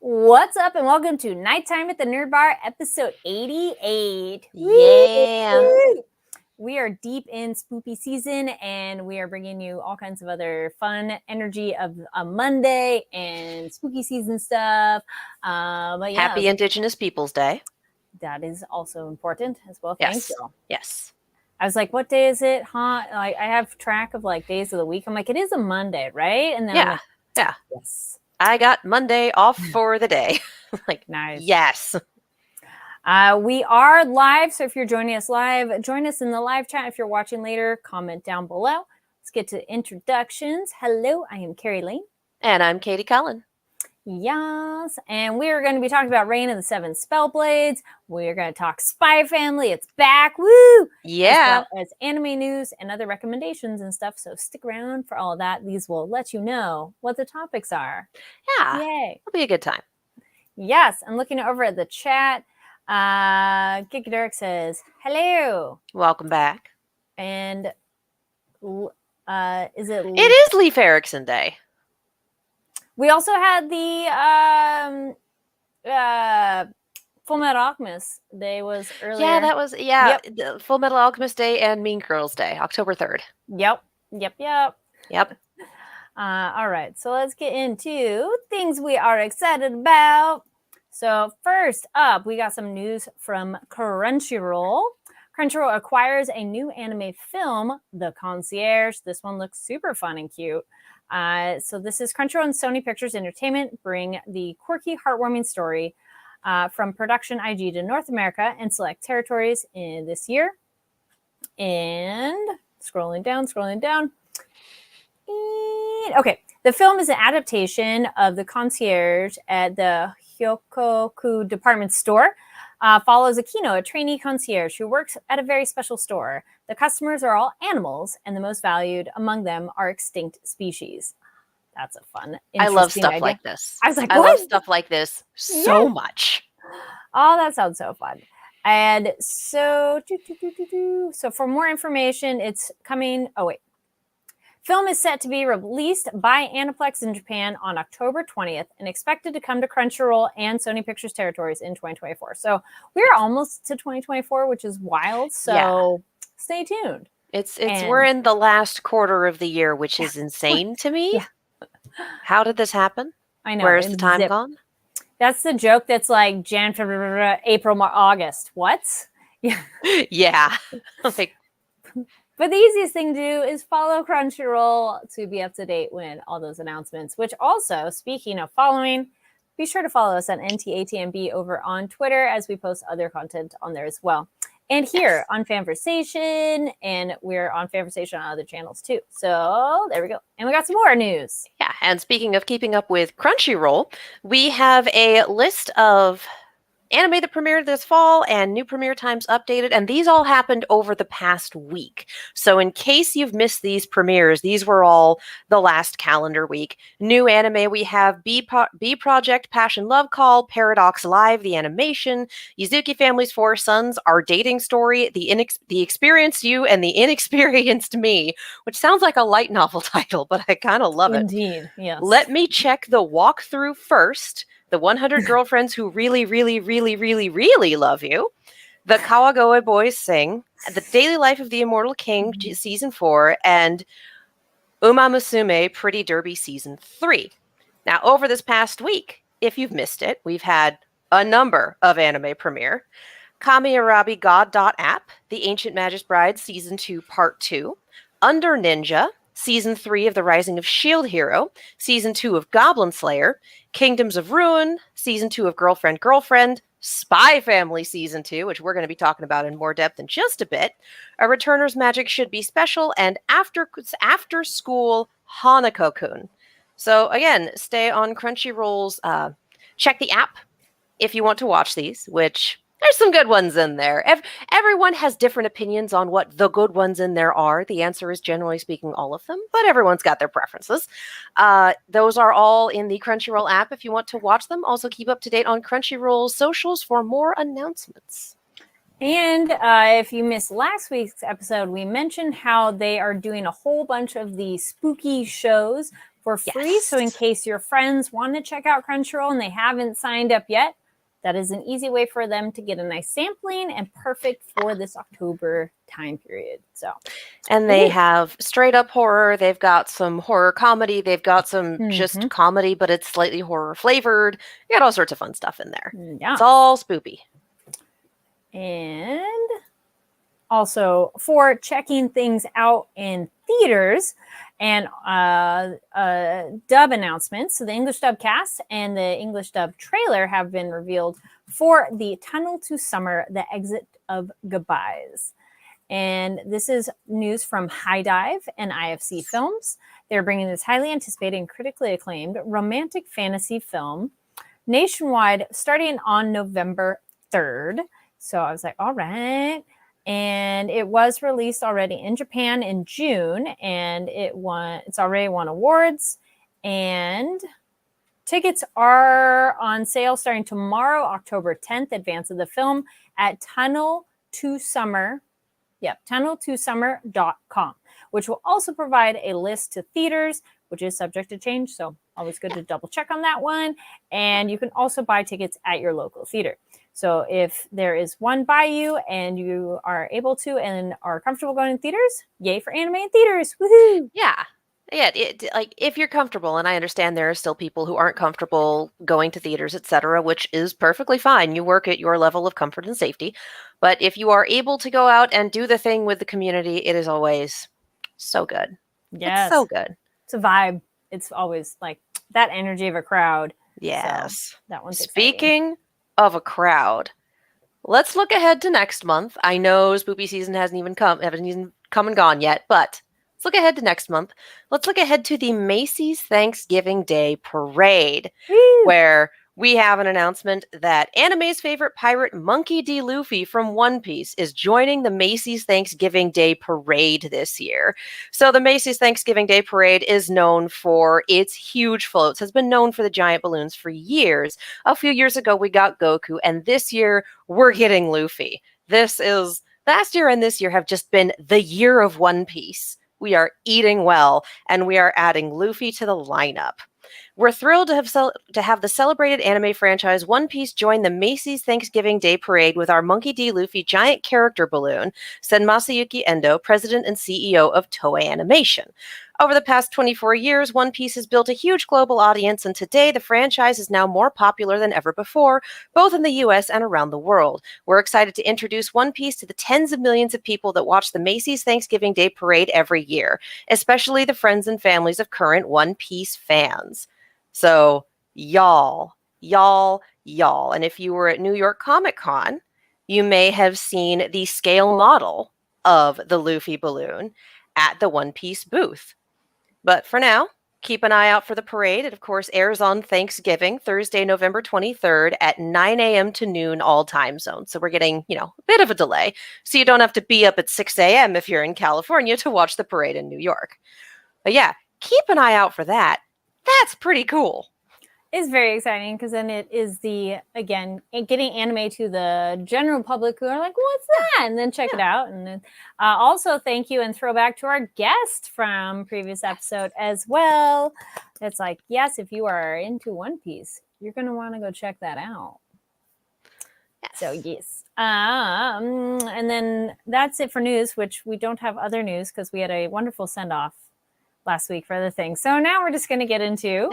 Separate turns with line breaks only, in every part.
What's up, and welcome to Nighttime at the Nerd Bar, episode 88.
Yeah.
Woo! We are deep in spooky season, and we are bringing you all kinds of other fun energy of a Monday and spooky season stuff. But yeah,
Happy Indigenous Peoples Day.
that is also important as well. Thank
Yes.
you.
Yes.
I was like, what day is it? Huh? Like, I have track of like days of the week. I'm like, it is a Monday, right? And then I'm
Yeah.
like,
Yeah.
yes.
I got Monday off for the day. Like,
Nice.
yes.
We are live, so if you're joining us live, join us in the live chat. If you're watching later, comment down below. Let's get to introductions. Hello, I am Carrie Lane.
And I'm Katie Cullen.
Yes, and we are going to be talking about Reign of the Seven Spellblades. We're going to talk Spy Family. It's back, woo!
Yeah.
As well as anime news and other recommendations and stuff. So stick around for all of that. These will let you know what the topics are.
Yeah.
Yay!
It'll be a good time.
Yes, I'm looking over at the chat. Giga Derek says, hello.
Welcome back.
And is it?
It is Leif Erikson Day.
We also had the Full Metal Alchemist Day was earlier.
Yeah, that was, the Full Metal Alchemist Day and Mean Girls Day, October 3rd.
Yep.
Yep.
All right, so let's get into things we are excited about. So first up, we got some news from Crunchyroll. Crunchyroll acquires a new anime film, The Concierge. This one looks super fun and cute. So this is Crunchyroll and Sony Pictures Entertainment bring the quirky, heartwarming story from production IG to North America and select territories in this year. And scrolling down. Okay, the film is an adaptation of The Concierge at the Hyokoku department store. Follows Akino, a trainee concierge who works at a very special store. The customers are all animals, and the most valued among them are extinct species. That's a fun,
I love stuff
idea.
like this.
I was like,
I
what?
love stuff like this so much.
Oh, that sounds so fun. And so, so for more information, it's coming. Oh, wait. Film is set to be released by Aniplex in Japan on October 20th and expected to come to Crunchyroll and Sony Pictures territories in 2024. So we're almost to 2024, which is wild. So stay tuned.
We're in the last quarter of the year, which is insane to me.
Yeah.
How did this happen?
I know.
Where's the time gone?
That's the joke that's like Jan, February, April, August. What?
Yeah. Yeah.
Like, but the easiest thing to do is follow Crunchyroll to be up to date with all those announcements, which also, speaking of following, be sure to follow us on NTATMB over on Twitter as we post other content on there as well. And here on Fanversation, and we're on Fanversation on other channels too. So there we go. And we got some more news.
Yeah, and speaking of keeping up with Crunchyroll, we have a list of anime that premiered this fall and new premiere times updated, and these all happened over the past week. So in case you've missed these premieres, these were all the last calendar week. New anime, we have B Project Passion Love Call, Paradox Live, the animation, Yuzuki Family's Four Sons, Our Dating Story, the Experienced You, and the Inexperienced Me, which sounds like a light novel title, but I kind of love it.
Indeed, yes.
Let me check the walkthrough first. The 100 Girlfriends Who Really, Really, Really, Really, Really Love You. The Kawagoe Boys Sing. The Daily Life of the Immortal King, Season 4. And Uma Musume Pretty Derby Season 3. Now, over this past week, if you've missed it, we've had a number of anime premiere. Kami-Arabi God.app, The Ancient Magus Bride Season 2 Part 2. Under Ninja, Season 3 of The Rising of Shield Hero, Season 2 of Goblin Slayer, Kingdoms of Ruin, Season 2 of Girlfriend, Spy Family Season 2, which we're going to be talking about in more depth in just a bit, A Returner's Magic Should Be Special, and After School Hanako-kun. So again, stay on Crunchyroll's, check the app if you want to watch these, which... there's some good ones in there. Everyone has different opinions on what the good ones in there are. The answer is, generally speaking, all of them, but everyone's got their preferences. Those are all in the Crunchyroll app if you want to watch them. Also, keep up to date on Crunchyroll's socials for more announcements.
And if you missed last week's episode, we mentioned how they are doing a whole bunch of the spooky shows for free. So in
Yes.
case your friends want to check out Crunchyroll and they haven't signed up yet, that is an easy way for them to get a nice sampling and perfect for this October time period. So,
And they have straight up horror. They've got some horror comedy. They've got some just comedy, but it's slightly horror flavored. You got all sorts of fun stuff in there.
yeah.
It's all spoopy.
And also for checking things out in theaters and dub announcements. So the English dub cast and the English dub trailer have been revealed for the Tunnel to Summer, The Exit of Goodbyes. And this is news from High Dive and IFC Films. They're bringing this highly anticipated and critically acclaimed romantic fantasy film nationwide starting on November 3rd. So I was like, all right. And it was released already in Japan in June, and it's already won awards. And tickets are on sale starting tomorrow, October 10th, advance of the film at tunnel2summer.com, which will also provide a list to theaters, which is subject to change. So always good to double check on that one. And you can also buy tickets at your local theater. So if there is one by you and you are able to and are comfortable going in theaters, yay for anime in theaters. Woohoo!
Yeah. Yeah, like if you're comfortable, and I understand there are still people who aren't comfortable going to theaters, etc., which is perfectly fine. You work at your level of comfort and safety. But if you are able to go out and do the thing with the community, it is always so good.
Yes.
It's so good.
It's a vibe. It's always like that energy of a crowd.
Yes.
So that one's
Speaking of a crowd, let's look ahead to next month. I know spoopy season haven't even come and gone yet, but let's look ahead to next month. Let's look ahead to the Macy's Thanksgiving Day Parade, where we have an announcement that anime's favorite pirate, Monkey D. Luffy from One Piece, is joining the Macy's Thanksgiving Day Parade this year. So the Macy's Thanksgiving Day Parade is known for its huge floats, has been known for the giant balloons for years. A few years ago, we got Goku, and this year, we're getting Luffy. Last year and this year have just been the year of One Piece. We are eating well, and we are adding Luffy to the lineup. We're thrilled to have the celebrated anime franchise One Piece join the Macy's Thanksgiving Day Parade with our Monkey D. Luffy giant character balloon, said Masayuki Endo, president and CEO of Toei Animation. Over the past 24 years, One Piece has built a huge global audience, and today the franchise is now more popular than ever before, both in the US and around the world. We're excited to introduce One Piece to the tens of millions of people that watch the Macy's Thanksgiving Day Parade every year, especially the friends and families of current One Piece fans. So, y'all. And if you were at New York Comic Con, you may have seen the scale model of the Luffy balloon at the One Piece booth. But for now, keep an eye out for the parade. It, of course, airs on Thanksgiving, Thursday, November 23rd at 9 a.m. to noon all time zones. So we're getting, a bit of a delay. So you don't have to be up at 6 a.m. if you're in California to watch the parade in New York. But yeah, keep an eye out for that. That's pretty cool.
It's very exciting because then it is getting anime to the general public who are like, what's that? And then check it out. And then also thank you and throwback to our guest from previous episode as well. It's like, yes, if you are into One Piece, you're going to want to go check that out.
Yes.
So yes. And then that's it for news, which we don't have other news because we had a wonderful send-off last week for other things. So now we're just going to get into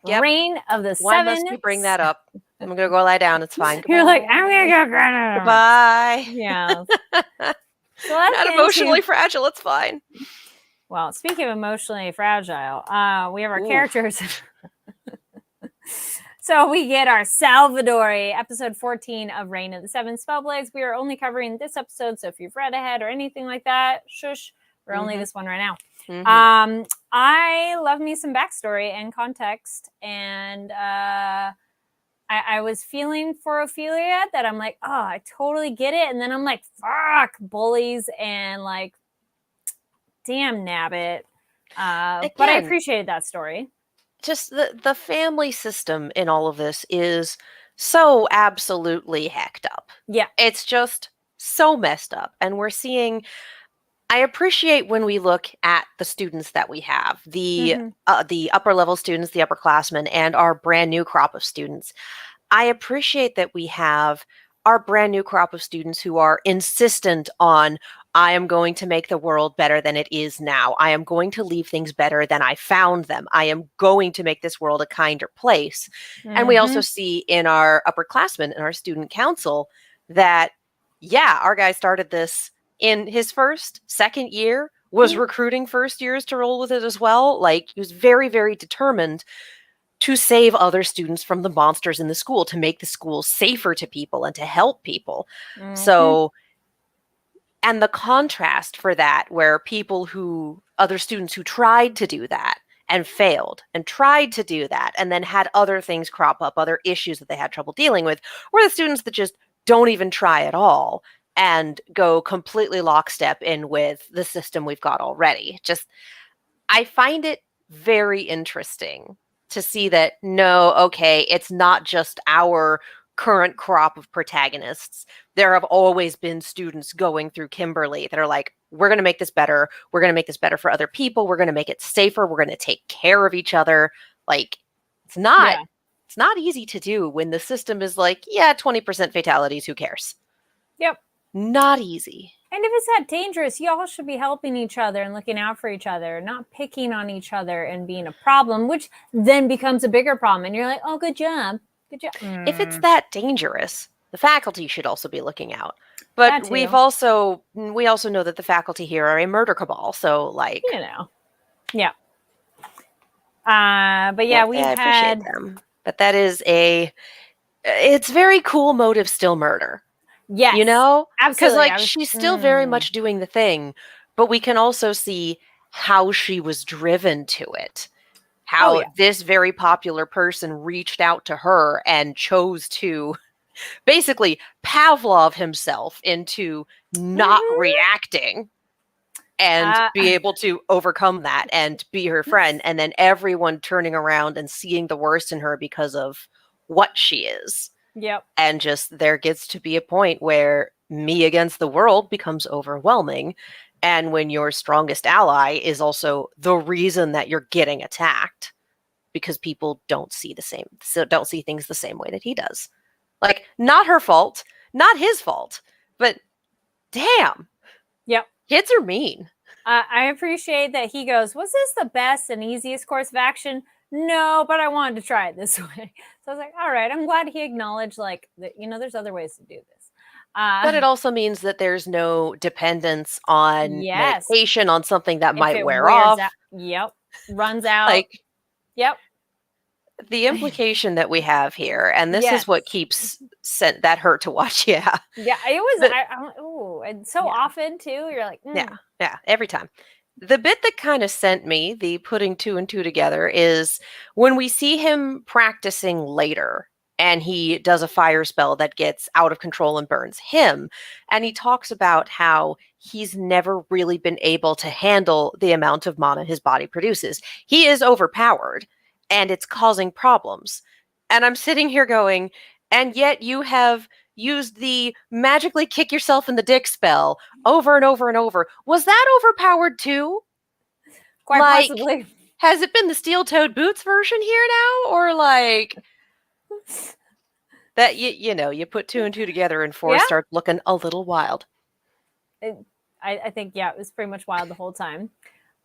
Reign of the
Why
Seven.
must you bring that up? I'm going to go lie down. It's fine.
You're like, I'm going to go grab it.
Goodbye.
Yeah. So
not emotionally fragile. It's fine.
Well, speaking of emotionally fragile, we have our characters. So we get our Salvadori, episode 14 of Reign of the Seven Spellblades. We are only covering this episode, so if you've read ahead or anything like that, shush, we're only this one right now. I love me some backstory and context, and I was feeling for Ophelia that I'm like, oh, I totally get it, and then I'm like, fuck, bullies and like, damn nabbit. But I appreciated that story.
Just the family system in all of this is so absolutely hecked up.
Yeah.
It's just so messed up, and we're seeing I appreciate when we look at the students that we have,
Mhm.
the upper level students, the upperclassmen, and our brand new crop of students. I appreciate that we have our brand new crop of students who are insistent on, I am going to make the world better than it is now. I am going to leave things better than I found them. I am going to make this world a kinder place. And we also
Mhm.
see in our upperclassmen and our student council that, yeah, our guy started this in his second year, was
Mhm.
recruiting first years to roll with it as well. Like, he was very, very determined to save other students from the monsters in the school, to make the school safer to people and to help people.
Mhm.
So, and the contrast for that, where other students who tried to do that and failed and tried to do that and then had other things crop up, other issues that they had trouble dealing with, were the students that just don't even try at all and go completely lockstep in with the system we've got already. Just, I find it very interesting to see that, no, okay, it's not just our current crop of protagonists. There have always been students going through Kimberly that are like, we're going to make this better. We're going to make this better for other people. We're going to make it safer. We're going to take care of each other. Like, it's not
Yeah.
it's not easy to do when the system is like, yeah, 20% fatalities, who cares?
Yep.
Not easy.
And if it's that dangerous, y'all should be helping each other and looking out for each other, not picking on each other and being a problem, which then becomes a bigger problem. And you're like, oh, good job. Good job.
If it's that dangerous, the faculty should also be looking out. But
That too.
we also know that the faculty here are a murder cabal. So, like,
You know. Yeah. But yeah,
yep,
we
I appreciate
had,
them. But that is it's very cool motive, still murder. You
yes,
know? Because,
absolutely.
like,
I was,
she's still very much doing the thing, but we can also see how she was driven to it.
oh,
How
yeah.
this very popular person reached out to her and chose to basically Pavlov himself into not
Mhm.
reacting and
Uh,
be able to overcome that and be her friend. And then everyone turning around and seeing the worst in her because of what she is.
yep.
And just, there gets to be a point where me against the world becomes overwhelming. And when your strongest ally is also the reason that you're getting attacked, because people don't see don't see things the same way that he does. Like, not her fault, not his fault, but damn,
Yep.
kids are mean.
I appreciate that he goes, was this the best and easiest course of action? No, but I wanted to try it this way. So I was like, all right, I'm glad he acknowledged, like, that, there's other ways to do this.
But it also means that there's no dependence on
Yes.
medication, on something that
If
might
it
wear
wears
off.
out, yep. Runs out.
Like,
Yep.
the implication that we have here, and this is
Yes.
what keeps sent that hurt to watch. Yeah.
Yeah. It was,
But,
oh, and so
yeah.
often too, you're like,
Yeah, every time. The bit that kind of sent me, the putting two and two together, is when we see him practicing later and he does a fire spell that gets out of control and burns him. And he talks about how he's never really been able to handle the amount of mana his body produces. He is overpowered and it's causing problems. And I'm sitting here going, and yet you have used the magically kick yourself in the dick spell over and over and over. Was that overpowered too?
quite
Like,
possibly.
has it been the steel-toed boots version here now, or like that? You put two and two together, and four
Yeah.
starts looking a little wild.
I think, yeah, it was pretty much wild the whole time.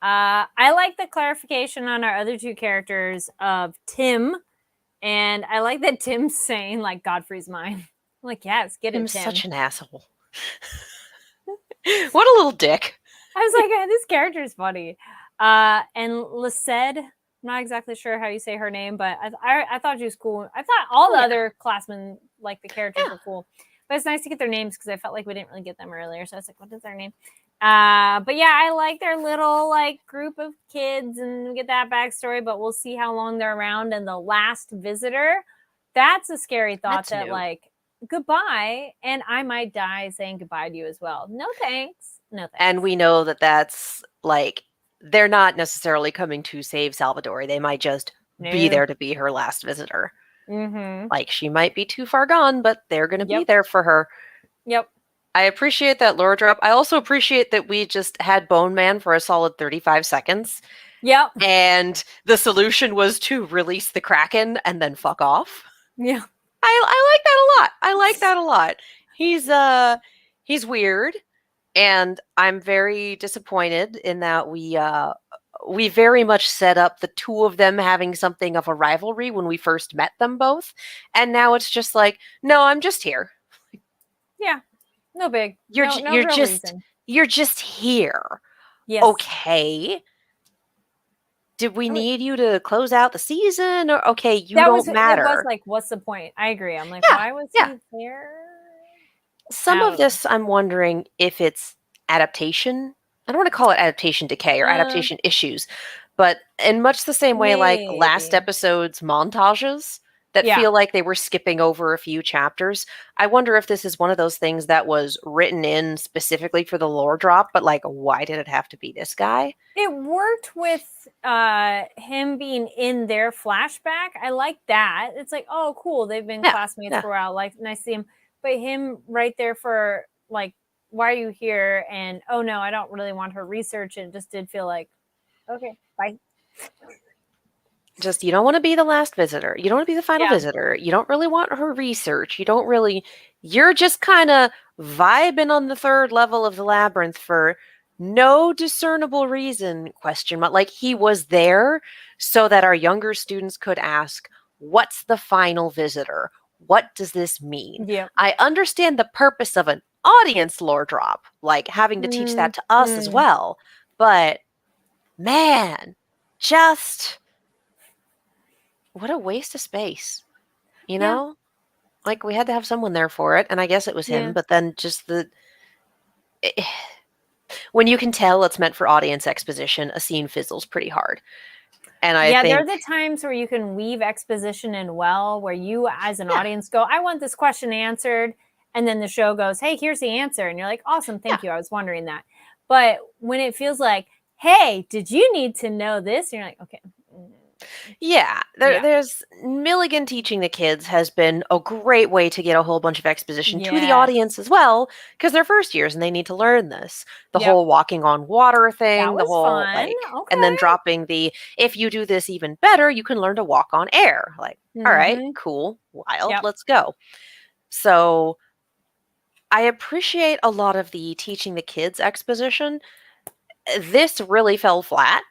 I like the clarification on our other two characters of Tim, and I like that Tim's saying, like, Godfrey's mine. I'm like, yes, get it,
Tim's
Tim.
such an asshole. What a little dick.
I was like, this character is funny. And Lisette, I'm not exactly sure how you say her name, but I thought she was cool. I thought all the other classmen, like the characters, were cool. But it's nice to get their names because I felt like we didn't really get them earlier. So I was like, what is their name? But yeah, I like their little like group of kids and we get that backstory, but we'll see how long they're around. And the last visitor, that's a scary thought
That's
that
new.
like, goodbye, and I might die saying goodbye to you as well. No thanks. No thanks.
And we know that that's like, they're not necessarily coming to save Salvador. They might just be there to be her last visitor.
Mm-hmm.
Like, she might be too far gone, but they're going to be there for her.
Yep.
I appreciate that lore drop. I also appreciate that we just had Bone Man for a solid 35 seconds.
Yep.
And the solution was to release the Kraken and then fuck off.
Yeah.
I like that a lot. I like that a lot. He's weird, and I'm very disappointed in that we very much set up the two of them having something of a rivalry when we first met them both, and now it's just like, no, I'm just here.
Yeah. No big.
You're
no,
ju-
no
you're
real
just
reason.
you're just here.
Yes.
Okay. Did we need you to close out the season? Or okay, you
That
don't
was,
matter.
It was like, what's the point? I agree. I'm like,
Yeah,
why was
yeah.
he there?
Some
I
of
don't know.
this, I'm wondering if it's adaptation. I don't want to call it adaptation decay or adaptation issues, but in much the same way, like last
Maybe.
episode's montages that
Yeah.
feel like they were skipping over a few chapters. I wonder if this is one of those things that was written in specifically for the lore drop, but like, why did it have to be this guy?
It worked with him being in their flashback. I like that. It's like, oh, cool. They've been classmates for a while. Like, nice to see him. But him right there for like, why are you here? And oh no, I don't really want her research. It just did feel like, okay, bye.
Just, you don't want to be the last visitor. You don't want to be the final visitor. You don't really want her research. You're just kind of vibing on the third level of the labyrinth for no discernible reason, question mark. Like, he was there so that our younger students could ask, what's the final visitor? What does this mean?
Yeah.
I understand the purpose of an audience lore drop, like having to teach that to us as well. But man, just what a waste of space, you know? Like, we had to have someone there for it, and I guess it was him, but then just when you can tell it's meant for audience exposition, a scene fizzles pretty hard. And I think
there are the times where you can weave exposition in well, where you as an audience go, I want this question answered, and then the show goes, hey, here's the answer, and you're like, awesome, thank you, I was wondering that. But when it feels like, hey, did you need to know this? And you're like, okay.
Yeah, there's Milligan teaching the kids has been a great way to get a whole bunch of exposition to the audience as well, because they're first years and they need to learn this. The whole walking on water thing,
that was
the whole
fun.
like, and then dropping the if you do this even better, you can learn to walk on air. Like, all right, cool, wild, let's go. So I appreciate a lot of the teaching the kids exposition. This really fell flat.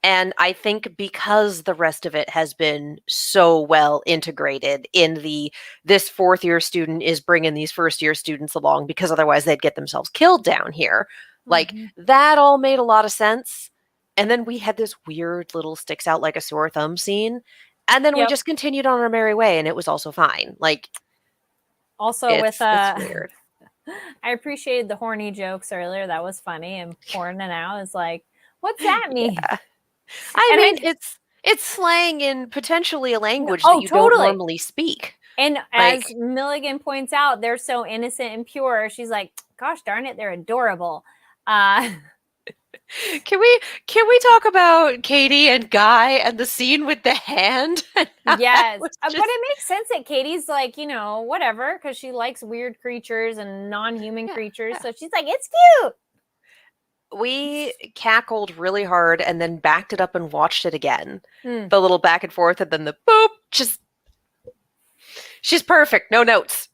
And I think because the rest of it has been so well integrated in this fourth year student is bringing these first year students along because otherwise they'd get themselves killed down here. Like, that all made a lot of sense. And then we had this weird little sticks out like a sore thumb scene. And then we just continued on our merry way and it was also fine. Like,
also
it's weird.
I appreciated the horny jokes earlier. That was funny. And pouring it out is like, what's that mean?
Yeah. I mean, it's slang in potentially a language that you don't normally speak.
And as Milligan points out, they're so innocent and pure. She's like, gosh darn it, they're adorable.
Can we talk about Katie and Guy and the scene with the hand?
Yes. But it makes sense that Katie's like, whatever, because she likes weird creatures and non-human creatures. So she's like, it's cute.
We cackled really hard and then backed it up and watched it again. The little back and forth and then the boop, she's perfect. No notes.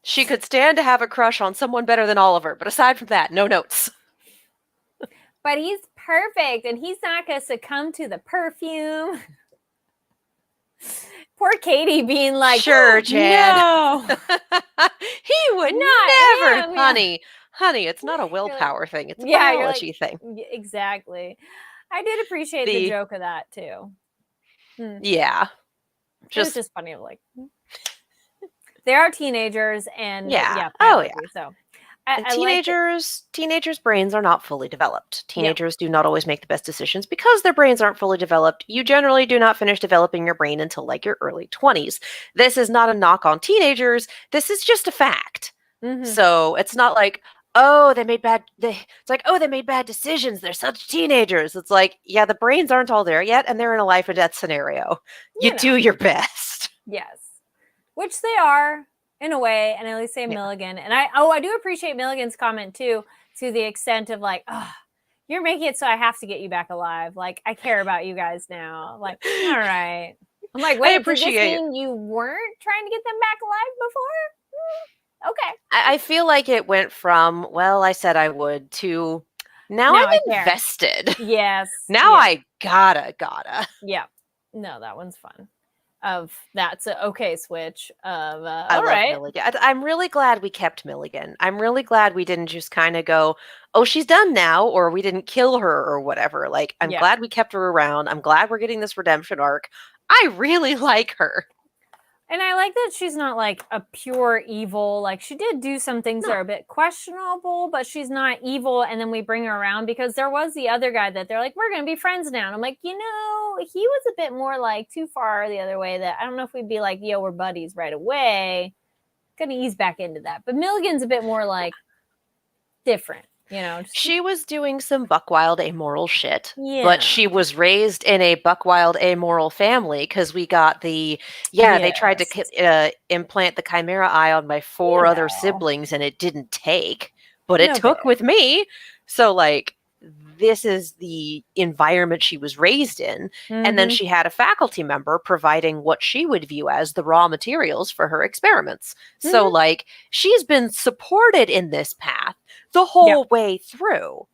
She could stand to have a crush on someone better than Oliver, but aside from that, no notes.
But he's perfect and he's not going to succumb to the perfume. Poor Katie being like,
sure, Jan.
No.
He would never, honey. Honey, it's not a willpower thing. It's a biology thing.
Exactly. I did appreciate the joke of that too.
Yeah.
It was just funny. Like, they are teenagers and so
teenagers' brains are not fully developed. Teenagers do not always make the best decisions because their brains aren't fully developed. You generally do not finish developing your brain until like your early 20s. This is not a knock on teenagers. This is just a fact. So it's not like, oh, they made bad decisions. They're such teenagers. It's like, yeah, the brains aren't all there yet, and they're in a life or death scenario. You do your best.
Yes. Which they are. in a way, and at least say
Yeah.
Milligan. And I do appreciate Milligan's comment too, to the extent of like, oh, you're making it so I have to get you back alive. Like, I care about you guys now. Like, all right. I'm like, wait, does this
appreciate it.
mean you weren't trying to get them back alive before? Okay.
I feel like it went from, well, I said I would, to now
Now I
I'm
care.
invested.
Yes.
Now
yeah.
I gotta.
Yeah. No, that one's fun. Of that's a okay switch of
I
all
love
right.
Milligan. I'm really glad we kept Milligan. I'm really glad we didn't just kind of go, oh, she's done now, or we didn't kill her or whatever. Like, I'm
Yeah.
glad we kept her around. I'm glad we're getting this redemption arc. I really like her.
And I like that she's not like a pure evil. Like she did do some things that
No.
are a bit questionable, but she's not evil. And then we bring her around because there was the other guy that they're like, we're going to be friends now. And I'm like, he was a bit more like too far the other way that I don't know if we'd be like, yo, we're buddies right away. Going to ease back into that. But Milligan's a bit more like different.
She was doing some buckwild amoral shit,
Yeah.
but she was raised in a buckwild amoral family because we got they tried to implant the chimera eye on my 4 other siblings and it didn't take, but it took with me. So like, this is the environment she was raised in. And then she had a faculty member providing what she would view as the raw materials for her experiments. So like, she's been supported in this path the whole way through.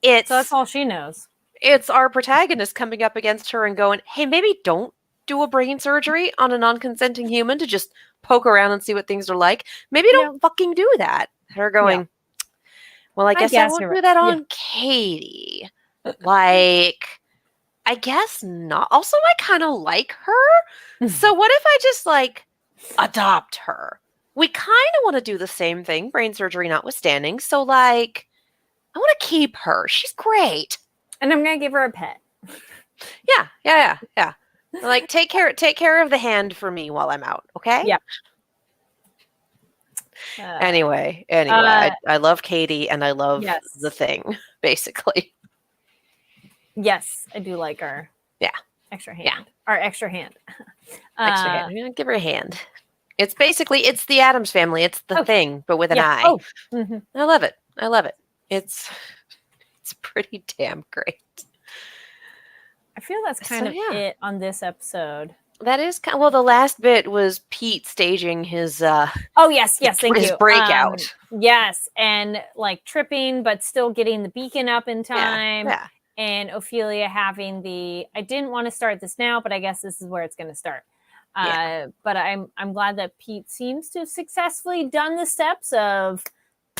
So
that's all she knows.
It's our protagonist coming up against her and going, hey, maybe don't do a brain surgery on a non-consenting human to just poke around and see what things are like. Maybe don't fucking do that. Her going, well, I guess I won't do that on Katie. Like, I guess not. Also, I kind of like her. So what if I just like adopt her? We kind of want to do the same thing, brain surgery notwithstanding. So like, I want to keep her. She's great.
And I'm going to give her a pet.
Yeah. Like, take care of the hand for me while I'm out. Okay.
Yeah.
Anyway, I love Katie and I love the Thing, basically.
Yes, I do like her.
Yeah.
Extra hand. Yeah. Or extra hand.
Extra hand. I'm gonna give her a hand. It's the Addams Family. It's the Thing, but with an eye.
Oh.
I love it. It's pretty damn great.
I feel that's kind of it on this episode.
That is the last bit was Pete staging his
thank
his
you.
breakout.
Yes, and like tripping but still getting the beacon up in time.
Yeah.
And Ophelia having I didn't want to start this now, but I guess this is where it's going to start. But I'm glad that Pete seems to have successfully done the steps of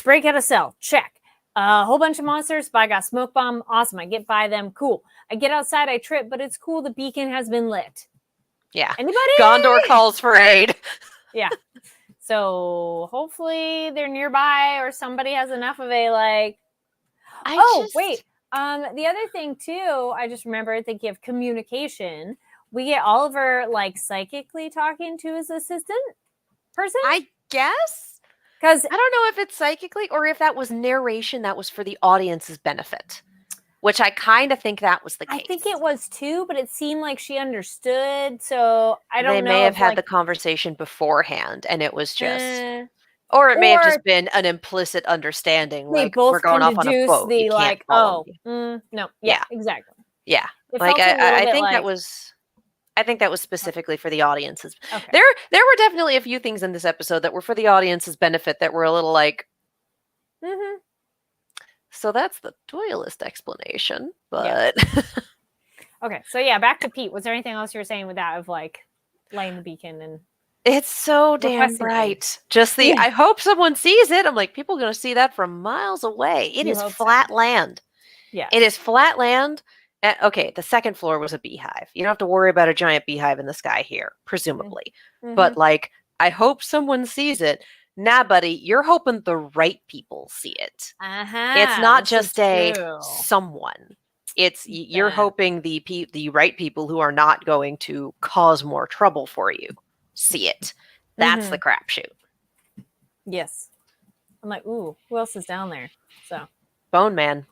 break out a cell, check. A whole bunch of monsters, but I got smoke bomb, awesome. I get by them, cool. I get outside, I trip, but it's cool. The beacon has been lit.
Yeah.
Anybody?
Gondor calls for aid.
Yeah. So hopefully they're nearby or somebody has enough of a like. Wait. The other thing too, I just remembered thinking of communication. We get Oliver like psychically talking to his assistant person.
I guess.
Because
I don't know if it's psychically or if that was narration that was for the audience's benefit. Which I kind of think that was the case.
I think it was too, but it seemed like she understood. So I don't know.
They may have had the conversation beforehand and it was just... Or it may have just been an implicit understanding. Like, we're going off on a boat.
No. Yeah, exactly.
Yeah. Like, I think that was... I think that was specifically for the audiences.
Okay.
There were definitely a few things in this episode that were for the audience's benefit that were a little like... So that's the Doyleist explanation, but...
Yeah. Okay, so back to Pete. Was there anything else you were saying with that of like lighting the beacon and...
It's so damn bright. Just I hope someone sees it. I'm like, people are going to see that from miles away. It is flat land.
Yeah.
It is flat land. Okay, the second floor was a beehive. You don't have to worry about a giant beehive in the sky here, presumably. But like, I hope someone sees it. Nah, buddy, you're hoping the right people see it. It's not just someone. It's you're hoping the right people who are not going to cause more trouble for you see it. That's the crapshoot.
Yes. I'm like, ooh, who else is down there? So
Bone Man.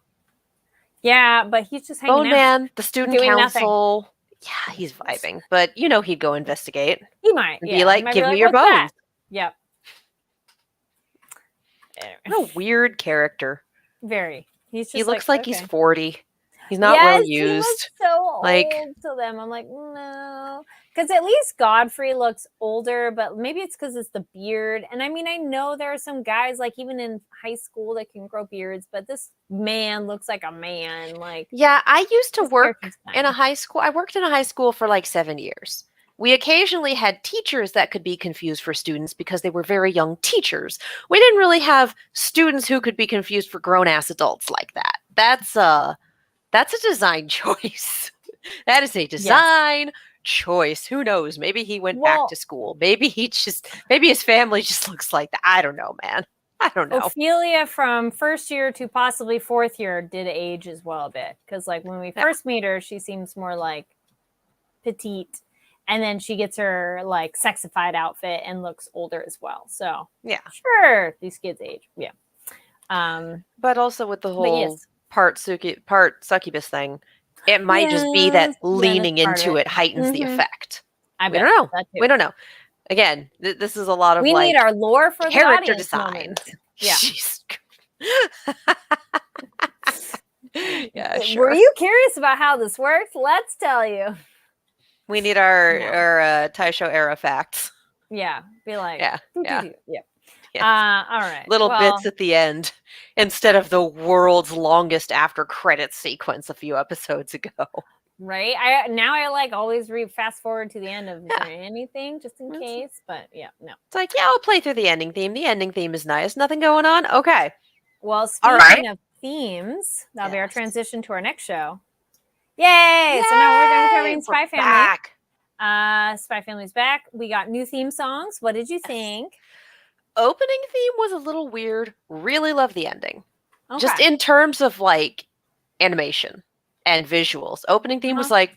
Yeah, but he's just hanging out.
Bone Man, the student
doing
council. Nothing. Yeah, he's vibing. But he'd go investigate.
He might.
Be like, give me your bones.
Yep.
What a weird character.
Very. He's just
He looks like he's
okay.
40. He's not well
Yes, he looks
used.
so
Like-
old to them. I'm like, no. Because at least Godfrey looks older, but maybe it's because it's the beard. And I mean, I know there are some guys, like even in high school, that can grow beards, but this man looks like a man. Like,
Yeah, I used to
this
work
character's
in a
fine.
high school. I worked in a high school for like 7 years. We occasionally had teachers that could be confused for students because they were very young teachers. We didn't really have students who could be confused for grown-ass adults like that. That's a design choice. That is a design choice. Who knows? Maybe he went back
Well-
to school. Maybe his family just looks like that. I don't know, man. I don't know.
Ophelia from first year to possibly fourth year did age as well a bit. Because, like, when we
Yeah.
first meet her, she seems more like petite. And then she gets her like sexified outfit and looks older as well. So
Yeah.
sure, these kids age. Yeah.
But also with the
But
whole
yes,
part succubus thing, it might just be that
Yes, yeah,
leaning
that's part of
into
it.
it heightens the
Mhm.
effect.
I
We
bet
don't know.
that too.
We don't know. Again, this is a lot of
We
like
need our lore for the
character
audience
design.
moments. Yeah.
Jeez. Yeah,
Were
sure.
you curious about how this works? Let's tell you.
We need our
No.
Taisho era facts.
Yeah. Be like,
Yeah, yeah.
Yeah.
Yes.
All right.
Little
well,
bits at the end instead of the world's longest after credits sequence a few episodes ago.
right. I like always read fast forward to the end of
Yeah.
anything just in
That's-
case. But yeah, no.
It's like, yeah, I'll play through the ending theme. The ending theme is nice. Nothing going on? Okay.
Well,
All
speaking
right.
of themes, that'll be our
Yes.
transition to our next show. Yay! So now we're going to be covering
Yay,
Spy
we're
Family.
back.
Spy Family's back. We got new theme songs. What did you think?
Opening theme was a little weird. Really love the ending.
Okay.
Just in terms of like animation and visuals. Opening theme was like,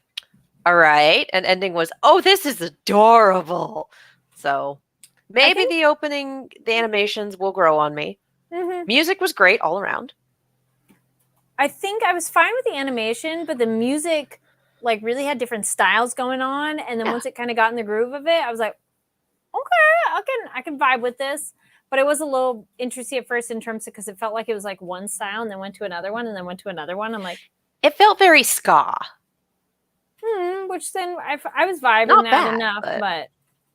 all right. And ending was, oh, this is adorable. So maybe the animations will grow on me.
Mhm.
Music was great all around.
I think I was fine with the animation, but the music like really had different styles going on. And then
Yeah.
once it kind of got in the groove of it, I was like, okay, I can vibe with this. But it was a little interesting at first in terms of because it felt like it was like one style and then went to another one and then went to another one. I'm like,
It felt very ska.
which then I was vibing
Not
that
bad,
enough, but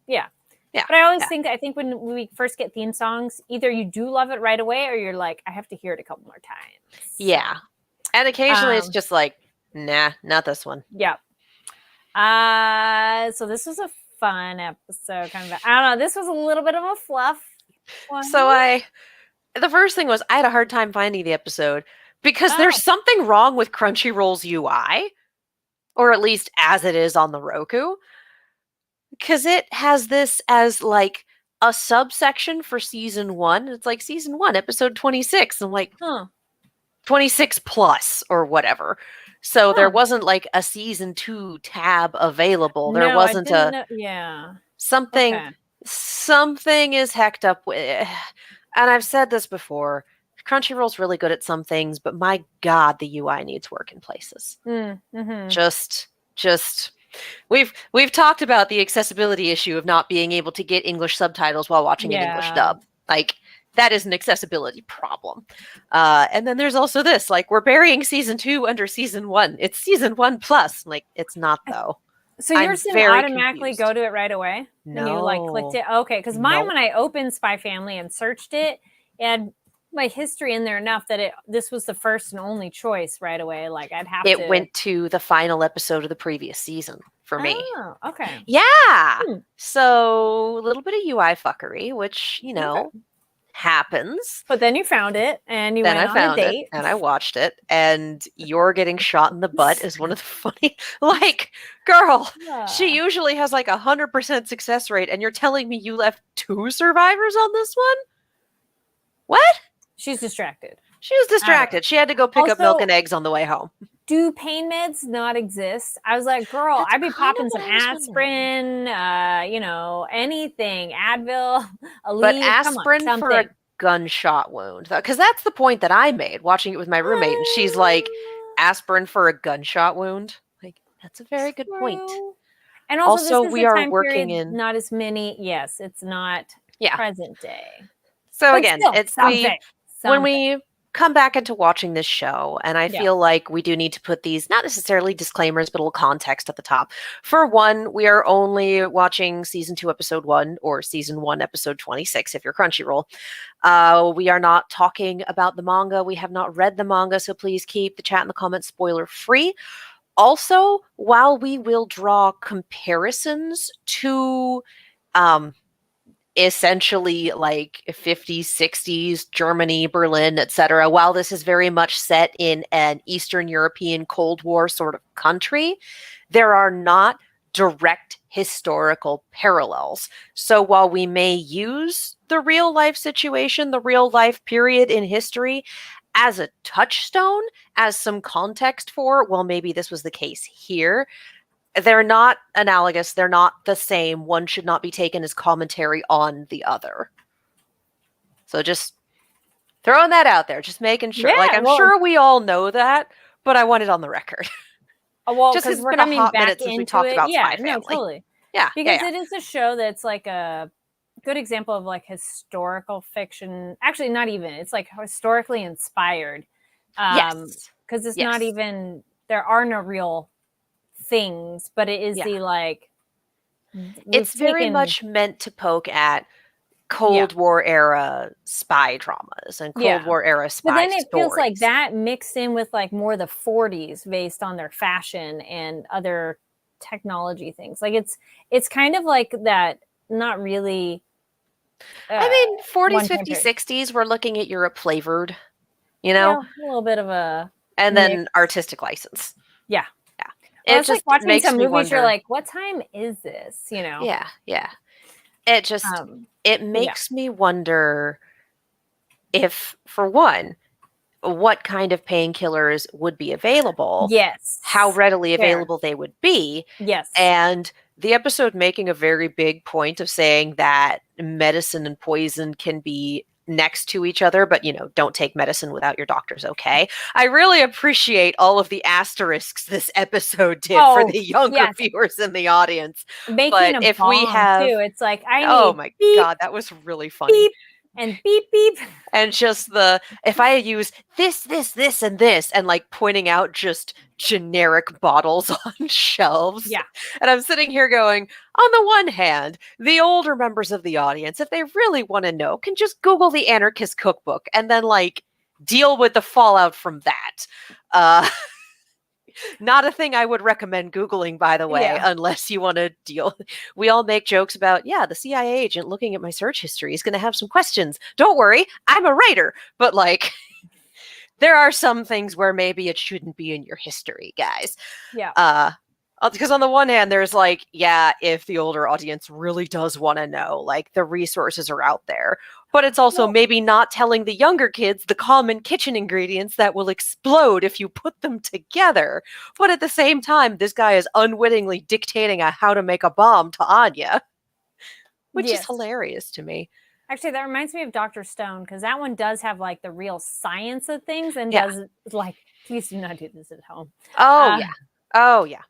yeah.
Yeah,
But I always
yeah.
think when we first get theme songs, either you do love it right away or you're like, I have to hear it a couple more times.
Yeah. And occasionally it's
Um,
just like, nah, not this one.
Yep. So this was a fun episode, kind of. I don't know. This was a little bit of a fluff one.
So the first thing was I had a hard time finding the episode because
Oh.
there's something wrong with Crunchyroll's UI, or at least as it is on the Roku, because it has this as like a subsection for season 1. It's like season 1, episode 26. I'm like,
Huh.
26 plus or whatever. So there
Huh.
wasn't like a season 2 tab available. There
No, I
wasn't
didn't know- yeah.
something
Okay.
something is hecked up with. And I've said this before, Crunchyroll's really good at some things, but my god, the UI needs work in places.
Mm-hmm.
Just we've talked about the accessibility issue of not being able to get English subtitles while watching an English
Yeah.
dub. Like that is an accessibility problem. And then there's also this, like we're burying season 2 under season 1. It's season 1 plus. Like it's not though.
So
I'm
yours didn't
very
automatically
confused.
go to it right away? When you like clicked
No.
it? Okay, because mine,
No.
when I opened Spy Family and searched it, it had my history in there enough that this was the first and only choice right away. Like I'd have to.
It went to the final episode of the previous season for me.
Oh, okay.
Yeah.
Hmm.
So a little bit of UI fuckery, which, you know, happens.
But then you found it and you
Then
went
I
on a
found it
date.
and I watched it. And you're getting shot in the butt is one of the funny, like, girl, she
Yeah.
usually has like 100% success rate. And you're telling me you left 2 survivors on this one? What?
She's distracted.
She was distracted. She had to go pick up milk
Also-
and eggs on the way home.
Do pain meds not exist? I was like, girl,
That's
I'd be
kind
popping
of
some
what I was
aspirin, anything, Advil, Aleve,
But
come on,
aspirin for a
something.
gunshot wound. Because that's the point that I made watching it with my roommate. And she's like, aspirin for a gunshot wound? Like, that's a very good point.
True. And also,
Also,
this is
we
a
are
time
working
period,
in-
not as many. Yes, it's not
Yeah.
present day.
So
But
again,
still,
it's
something.
when we come back into watching this show, and I
Yeah.
feel like we do need to put these, not necessarily disclaimers, but a little context at the top. For one, we are only watching season 2, episode 1, or season 1, episode 26, if you're Crunchyroll. We are not talking about the manga. We have not read the manga, so please keep the chat and the comments spoiler free. Also, while we will draw comparisons to essentially like 50s, 60s, Germany, Berlin, etc., while this is very much set in an Eastern European Cold War sort of country, there are not direct historical parallels. So while we may use the real life situation, the real life period in history as a touchstone, as some context for, well, maybe this was the case here, they're not analogous. They're not the same. One should not be taken as commentary on the other. So just throwing that out there, just making sure.
Yeah,
like, I'm
well-
sure we all know that, but I want it on the record.
Well,
Just 'cause
because
it's
we're
been a
coming
hot
back
minute since we
into
talked
it.
about
Yeah,
Spy
no,
Family.
totally.
Yeah,
Because
yeah.
it is a show that's like a good example of like historical fiction. Actually, not even. It's like historically inspired.
Yes.
Because it's
Yes.
not even, there are no real things, but it is
Yeah.
the like,
It's very much meant to poke at Cold War era spy dramas and Cold War era spy
But then it feels like
stories.
that mixed in with like more the 40s based on their fashion and other technology things. Like it's kind of like that, not really.
I mean, 40s,
one
50s,
country.
60s, we're looking at Europe flavored, you know,
Yeah, a little bit of a
and then
mix.
artistic license.
Yeah.
Yeah.
Well,
It
it's like
just
watching
makes
some
me
movies. You're
wonder.
like, what time is this? You know?
Yeah, yeah. It just it makes me wonder if, for one, what kind of painkillers would be available,
Yes.
how readily
Fair.
available they would be,
Yes.
and the episode making a very big point of saying that medicine and poison can be next to each other, but don't take medicine without your doctor's okay. I really appreciate all of the asterisks this episode did for the younger viewers in the audience.
Making
but
a
if
bomb
we have
too, it's like I need
oh my
beep,
god, that was really funny.
beep and beep beep.
And just if I use this, and this, and like pointing out just generic bottles on shelves.
Yeah.
And I'm sitting here going, on the one hand, the older members of the audience, if they really want to know, can just Google the Anarchist Cookbook and then like deal with the fallout from that. Not a thing I would recommend Googling, by the way, unless you want to deal. We all make jokes about, the CIA agent looking at my search history is going to have some questions. Don't worry, I'm a writer. But like, there are some things where maybe it shouldn't be in your history, guys.
Yeah.
Because on the one hand, there's like, if the older audience really does want to know, like the resources are out there. But it's also maybe not telling the younger kids the common kitchen ingredients that will explode if you put them together. But at the same time, this guy is unwittingly dictating how to make a bomb to Anya, which is hilarious to me.
Actually, that reminds me of Dr. Stone, because that one does have like the real science of things and does like, please do not do this at home.
Oh, yeah. Oh, yeah.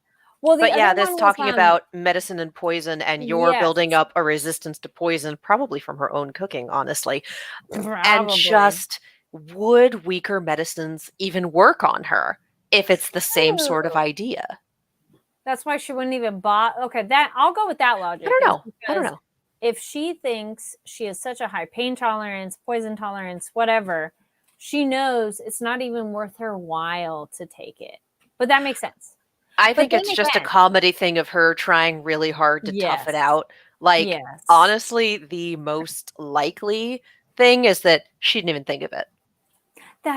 Well,
but this talking about medicine and poison and you're building up a resistance to poison, probably from her own cooking, honestly. And just, would weaker medicines even work on her if it's the same sort of idea?
That's why she wouldn't even okay, I'll go with that logic.
I don't know.
If she thinks she has such a high pain tolerance, poison tolerance, whatever, she knows it's not even worth her while to take it. But that makes sense.
I think it's just a comedy thing of her trying really hard to tough it out. Like, honestly, the most likely thing is that she didn't even think of it.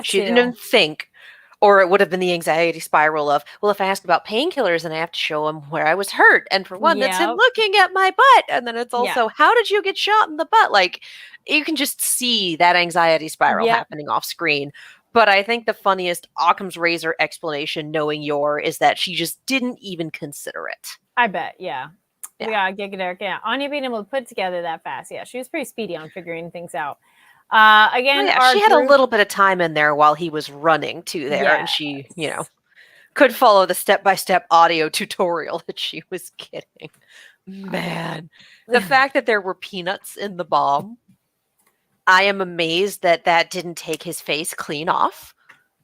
She didn't even think. Or it would have been the anxiety spiral of, well, if I ask about painkillers and I have to show him where I was hurt. And for one, that's him looking at my butt. And then it's also, how did you get shot in the butt? Like, you can just see that anxiety spiral happening off screen. But I think the funniest Occam's razor explanation, knowing is that she just didn't even consider it.
I bet, yeah. Giga Derek, Anya being able to put it together that fast. Yeah, she was pretty speedy on figuring things out. Again,
she had a little bit of time in there while he was running to there, and she, could follow the step-by-step audio tutorial that she was getting. Man, the fact that there were peanuts in the bomb I am amazed that that didn't take his face clean off.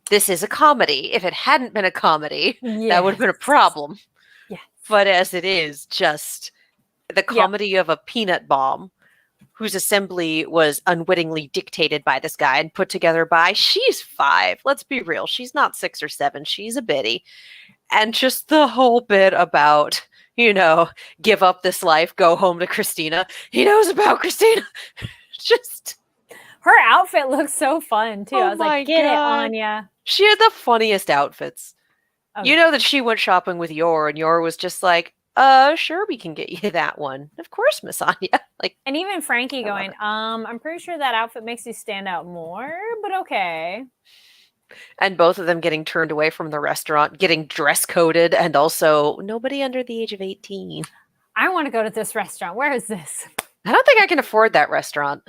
This is a comedy. If it hadn't been a comedy, that would have been a
Yes.
problem.
Yes.
But as it is, just the
Yep.
comedy of a peanut bomb whose assembly was unwittingly dictated by this guy and put together by, she's 5. Let's be real. She's not 6 or 7. She's a biddy. And just the whole bit about, give up this life, go home to Christina. He knows about Christina. Just...
Her outfit looks so fun, too.
Oh
I was
my
like, get
God.
it, Anya.
She had the funniest outfits.
Oh.
You know that she went shopping with Yor, and Yor was just like, sure, we can get you that one. Of course, Miss Anya. Like,
and even Frankie
I love
going,
it.
I'm pretty sure that outfit makes you stand out more, but okay.
And both of them getting turned away from the restaurant, getting dress coded, and also nobody under the age of 18.
I want to go to this restaurant. Where is this?
I don't think I can afford that restaurant.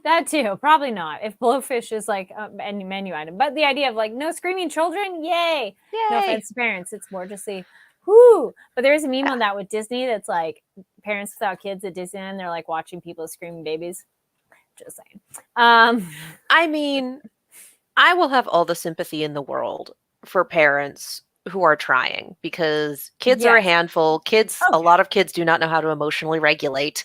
That too, probably not. If Blowfish is like a menu item, but the idea of like no screaming children, yay! No
Yay!
offense to parents, it's more just the whoo. But there's a meme on that with Disney that's like parents without kids at Disneyland. They're like watching people screaming babies. Just saying.
I mean, I will have all the sympathy in the world for parents who are trying, because kids are a
Yes.
handful. Kids,
Oh,
a lot of kids do not know how to emotionally regulate.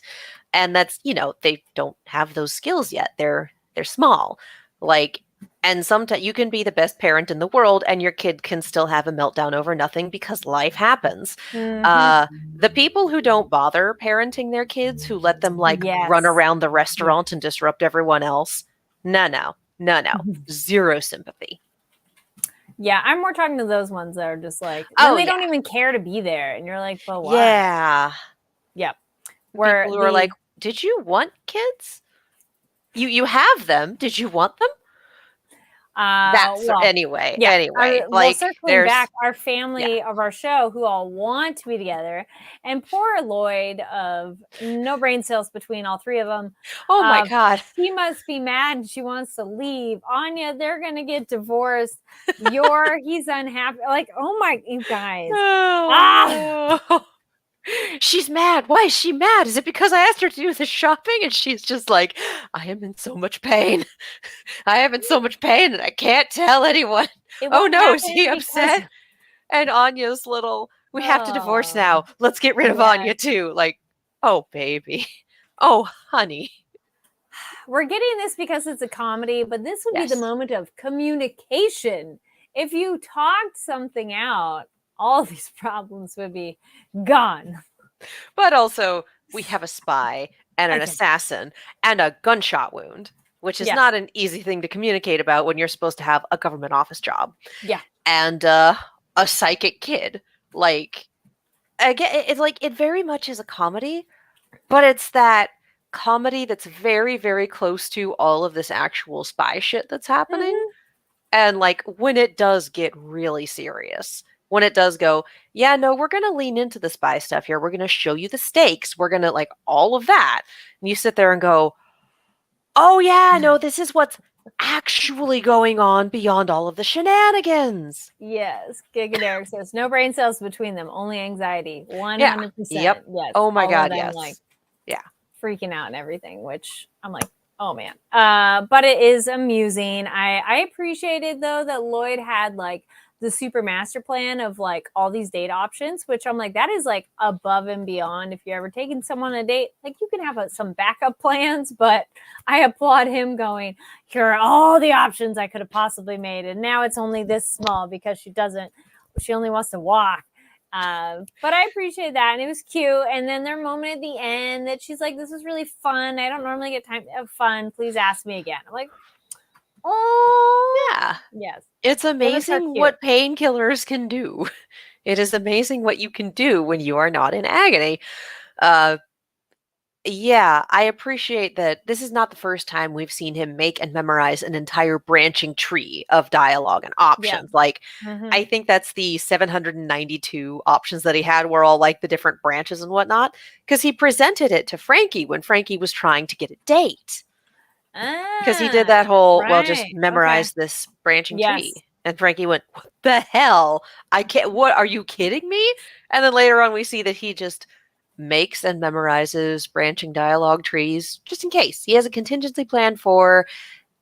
And that's, they don't have those skills yet. They're small. Like, and sometimes you can be the best parent in the world and your kid can still have a meltdown over nothing because life happens.
mhm.
The people who don't bother parenting their kids, who let them like
Yes.
run around the restaurant and disrupt everyone else. No. Zero sympathy.
Yeah, I'm more talking to those ones that are just like,
Oh,
they
yeah.
don't even care to be there. And you're like, but why?
Yeah.
Yep. Where
People who are like, did you want kids? You have them. Did you want them? Anyway.
Well, circling
there's
back, our family of our show who all want to be together, and poor Lloyd of no brain cells between all three of them.
Oh my God.
She must be mad and she wants to leave. Anya, they're gonna get divorced. He's unhappy. Like, oh my, you guys.
No. She's mad. Why is she mad? Is it because I asked her to do the shopping? And she's just like, I am in so much pain. I am in so much pain and I can't tell anyone. Oh no, is he upset? And Anya's little, we have to divorce now. Let's get rid of Anya too. Like, oh baby. Oh honey.
We're getting this because it's a comedy, but this would be the moment of communication. If you talked something out, all these problems would be gone.
But also, we have a spy and an assassin and a gunshot wound, which is not an easy thing to communicate about when you're supposed to have a government office job.
Yeah.
And a psychic kid. Like, again, it's like, it very much is a comedy, but it's that comedy that's very, very close to all of this actual spy shit that's happening.
Mm-hmm.
And like, when it does get really serious, when it does go, yeah, no, we're going to lean into the spy stuff here. We're going to show you the stakes. We're going to like all of that. And you sit there and go, oh yeah, no, this is what's actually going on beyond all of the shenanigans.
Yes. Giga Derek says, no brain cells between them, only anxiety. 100%.
Yep.
Yes.
Oh my God,
them,
yes.
like,
yeah.
Freaking out and everything, which I'm like, oh man. But it is amusing. I appreciated though that Lloyd had like the super master plan of like all these date options, which I'm like, that is like above and beyond. If you're ever taking someone on a date, like you can have some backup plans, but I applaud him going, here are all the options I could have possibly made. And now it's only this small because she only wants to walk. But I appreciate that. And it was cute. And then their moment at the end that she's like, this is really fun. I don't normally get time to have fun. Please ask me again. I'm like, oh
yeah.
Yes.
It's amazing what painkillers can do. It is amazing what you can do when you are not in agony. Yeah, I appreciate that this is not the first time we've seen him make and memorize an entire branching tree of dialogue and options. Like, I think that's the 792 options that he had were all like the different branches and whatnot, because he presented it to Frankie when Frankie was trying to get a date. Because he did that whole, just memorize this branching tree. And Frankie went, what the hell? I can't, what, are you kidding me? And then later on we see that he just makes and memorizes branching dialogue trees just in case. He has a contingency plan for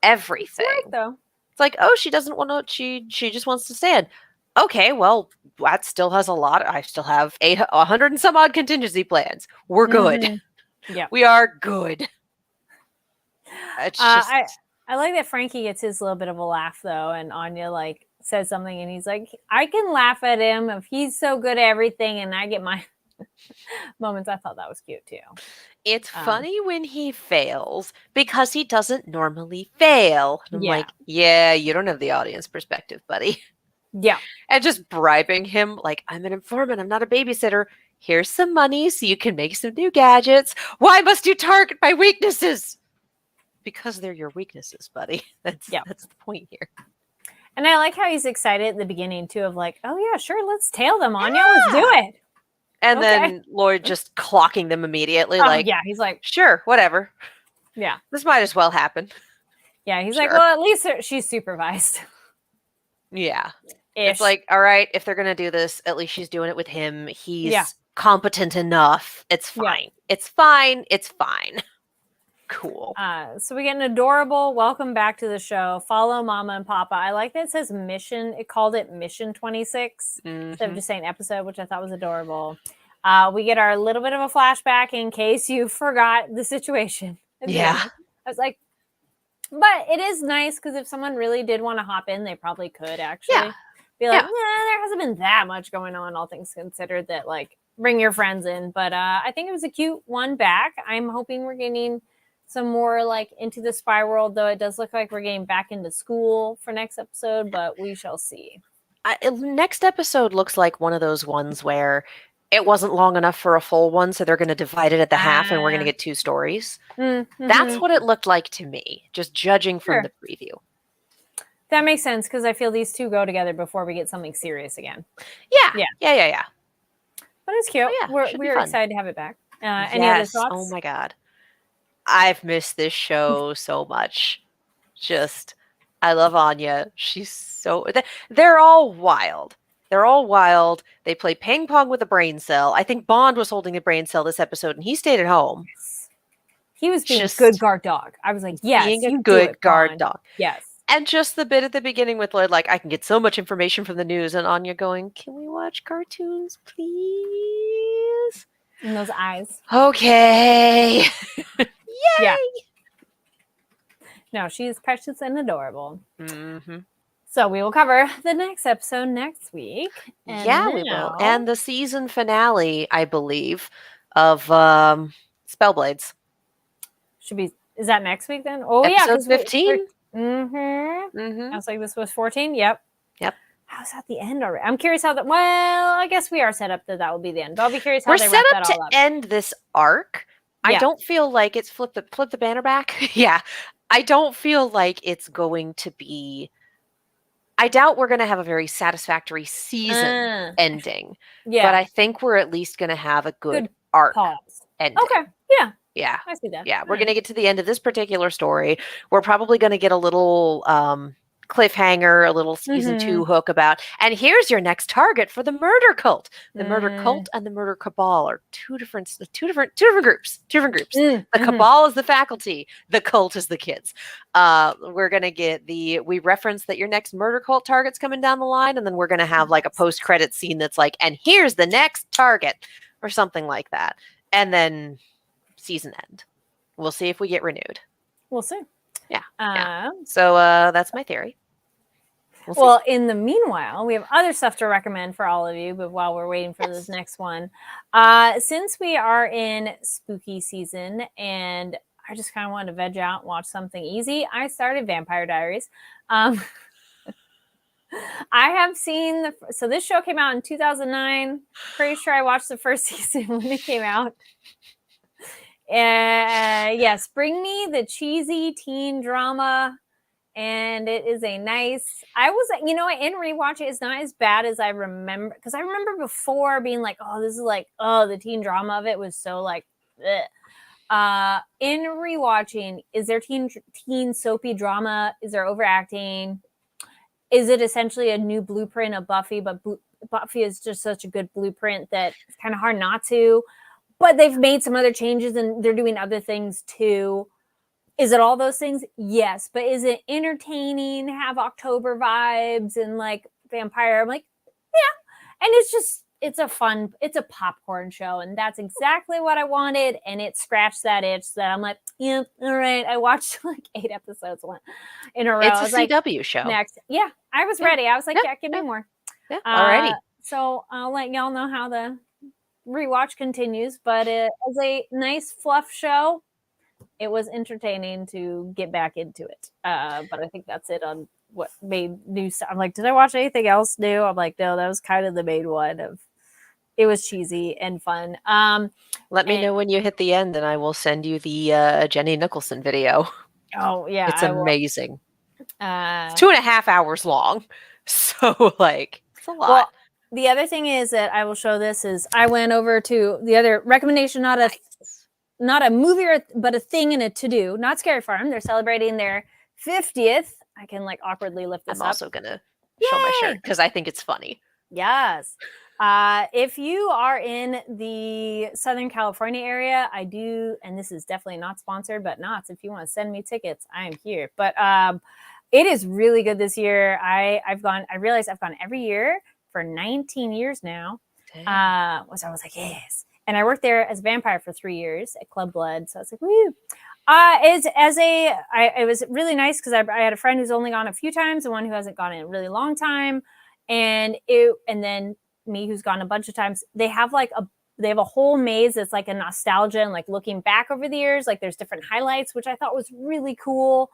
everything.
Smart, though.
It's like, oh, she doesn't want to, she just wants to stand. Okay, well, that still has a lot. I still have 100 and some odd contingency plans. We're good.
Mhm. Yeah.
We are good. It's just,
I like that Frankie gets his little bit of a laugh though, and Anya like says something, and he's like, I can laugh at him if he's so good at everything, and I get my moments. I thought that was cute too.
it's funny when he fails because he doesn't normally fail. And I'm
Yeah.
like, yeah, you don't have the audience perspective, buddy.
Yeah.
And just bribing him like, I'm an informant, I'm not a babysitter. Here's some money so you can make some new gadgets. Why must you target my weaknesses? Because they're your weaknesses, buddy. That's the point here.
And I like how he's excited at the beginning too, of like, oh yeah, sure, let's tail them, Anya, let's do it.
And
Okay.
then Lloyd just clocking them immediately,
Oh,
like,
yeah, he's like,
sure, whatever.
yeah,
This might as well happen.
yeah, he's
Sure.
like, well, at least she's supervised.
Yeah.
Ish.
It's like, all right, if they're gonna do this, at least she's doing it with him. He's
Yeah.
competent enough. It's
Yeah.
fine. It's fine. It's fine. Cool.
So we get an adorable welcome back to the show. Follow Mama and Papa. I like that it says mission. It called it Mission 26 instead of
Mhm.
just saying episode, which I thought was adorable. We get our little bit of a flashback in case you forgot the situation.
Yeah.
I was like, but it is nice because if someone really did want to hop in, they probably could actually be like,
Yeah.
nah, there hasn't been that much going on, all things considered, that like bring your friends in. But I think it was a cute one back. I'm hoping we're getting some more like into the spy world, though it does look like we're getting back into school for next episode, but we shall see.
Next episode looks like one of those ones where it wasn't long enough for a full one, so they're going to divide it at the half and we're going to get 2 stories.
Mm-hmm.
That's what it looked like to me, just judging from
Sure.
the preview.
That makes sense because I feel these two go together before we get something serious again.
Yeah.
But it's cute.
Oh, yeah, should be
We're
fun.
excited to have it back. Any other thoughts?
Oh my god. I've missed this show so much. Just, I love Anya. She's so, they're all wild. They're all wild. They play ping pong with a brain cell. I think Bond was holding a brain cell this episode and he stayed at home.
He was being
Just
a good guard dog. I was like, yes,
being a
you do
good
it,
guard
Bond.
dog.
Yes.
And just the bit at the beginning with Lloyd, like, I can get so much information from the news, and Anya going, can we watch cartoons, please?
And those eyes.
Okay. Yay!
Yeah. No, she's precious and adorable.
Mm-hmm.
So we will cover the next episode next week. And
Yeah, we will. And the season finale, I believe, of Spellblades.
should be, is that next week then? Oh,
Episode
yeah.
15.
Mm-hmm.
Mm-hmm.
I was like, this was 14? Yep.
Yep.
How's that the end already? I'm curious how that, well, I guess we are set up that will be the end. But I'll be curious how
We're
they
set
wrap
up
that
to
all up.
end this arc. I
Yeah.
don't feel like it's flip the banner back. Yeah. I don't feel like it's going to be, I doubt we're going to have a very satisfactory season ending.
Yeah.
But I think we're at least going to have a good arc
Pause.
ending.
Okay. Yeah.
Yeah.
I see that.
Yeah. We're going to get to the end of this particular story. We're probably going to get a little cliffhanger, a little season 2 hook about, and here's your next target for the murder cult. The murder cult and the murder cabal are two different groups. The cabal is the faculty, the cult is the kids. We're going to get we reference that your next murder cult target's coming down the line, and then we're going to have like a post-credit scene that's like, and here's the next target or something like that. And then season end. We'll see if we get renewed.
We'll see.
Yeah. So that's my theory. We'll see.
Well, in the meanwhile, we have other stuff to recommend for all of you, but while we're waiting for this next one, since we are in spooky season and I just kind of wanted to veg out and watch something easy, I started Vampire Diaries. I have seen so this show came out in 2009. Pretty sure I watched the first season when it came out. Yes, bring me the cheesy teen drama, and it is a nice. I was, in rewatch it's not as bad as I remember, because I remember before being like, oh, this is like, oh, the teen drama of it was so like, bleh. In rewatching, is there teen soapy drama? Is there overacting? Is it essentially a new blueprint of Buffy? But Buffy is just such a good blueprint that it's kind of hard not to. But but they've made some other changes and they're doing other things too. Is it all those things? Yes. But is it entertaining, have October vibes and like vampire? I'm like, yeah. And it's a popcorn show. And that's exactly what I wanted. And it scratched that itch that I'm like, yeah, all right. I watched like 8 episodes in a row.
It's
I
a
was like,
CW show.
next. Yeah. I was ready. I was like, yeah, give me more.
Yeah, alrighty.
So I'll let y'all know how the rewatch continues. But it was a nice fluff show. It was entertaining to get back into it. But I think that's it on what made new stuff. I'm like, did I watch anything else new? I'm like, no, that was kind of the main one of it was cheesy and fun.
Let me know when you hit the end and I will send you the Jenny Nicholson video.
Oh yeah.
It's amazing.
It's
2.5 hours long. So like it's a lot.
Well, the other thing is that I will show this is I went over to the other recommendation, not a movie but a thing and a to-do, not Scary Farm. They're celebrating their 50th. I can like awkwardly lift this up.
I'm also gonna show my shirt because I think it's funny.
Yes. If you are in the Southern California area, I do, and this is definitely not sponsored, but Knott's, if you want to send me tickets, I am here. But it is really good this year. I realized I've gone every year for 19 years now. So I was like, yes. And I worked there as a vampire for 3 years at Club Blood. So I was like, woo. It was really nice because I had a friend who's only gone a few times and one who hasn't gone in a really long time. And then me who's gone a bunch of times. They have a whole maze that's like a nostalgia and like looking back over the years. Like there's different highlights, which I thought was really cool.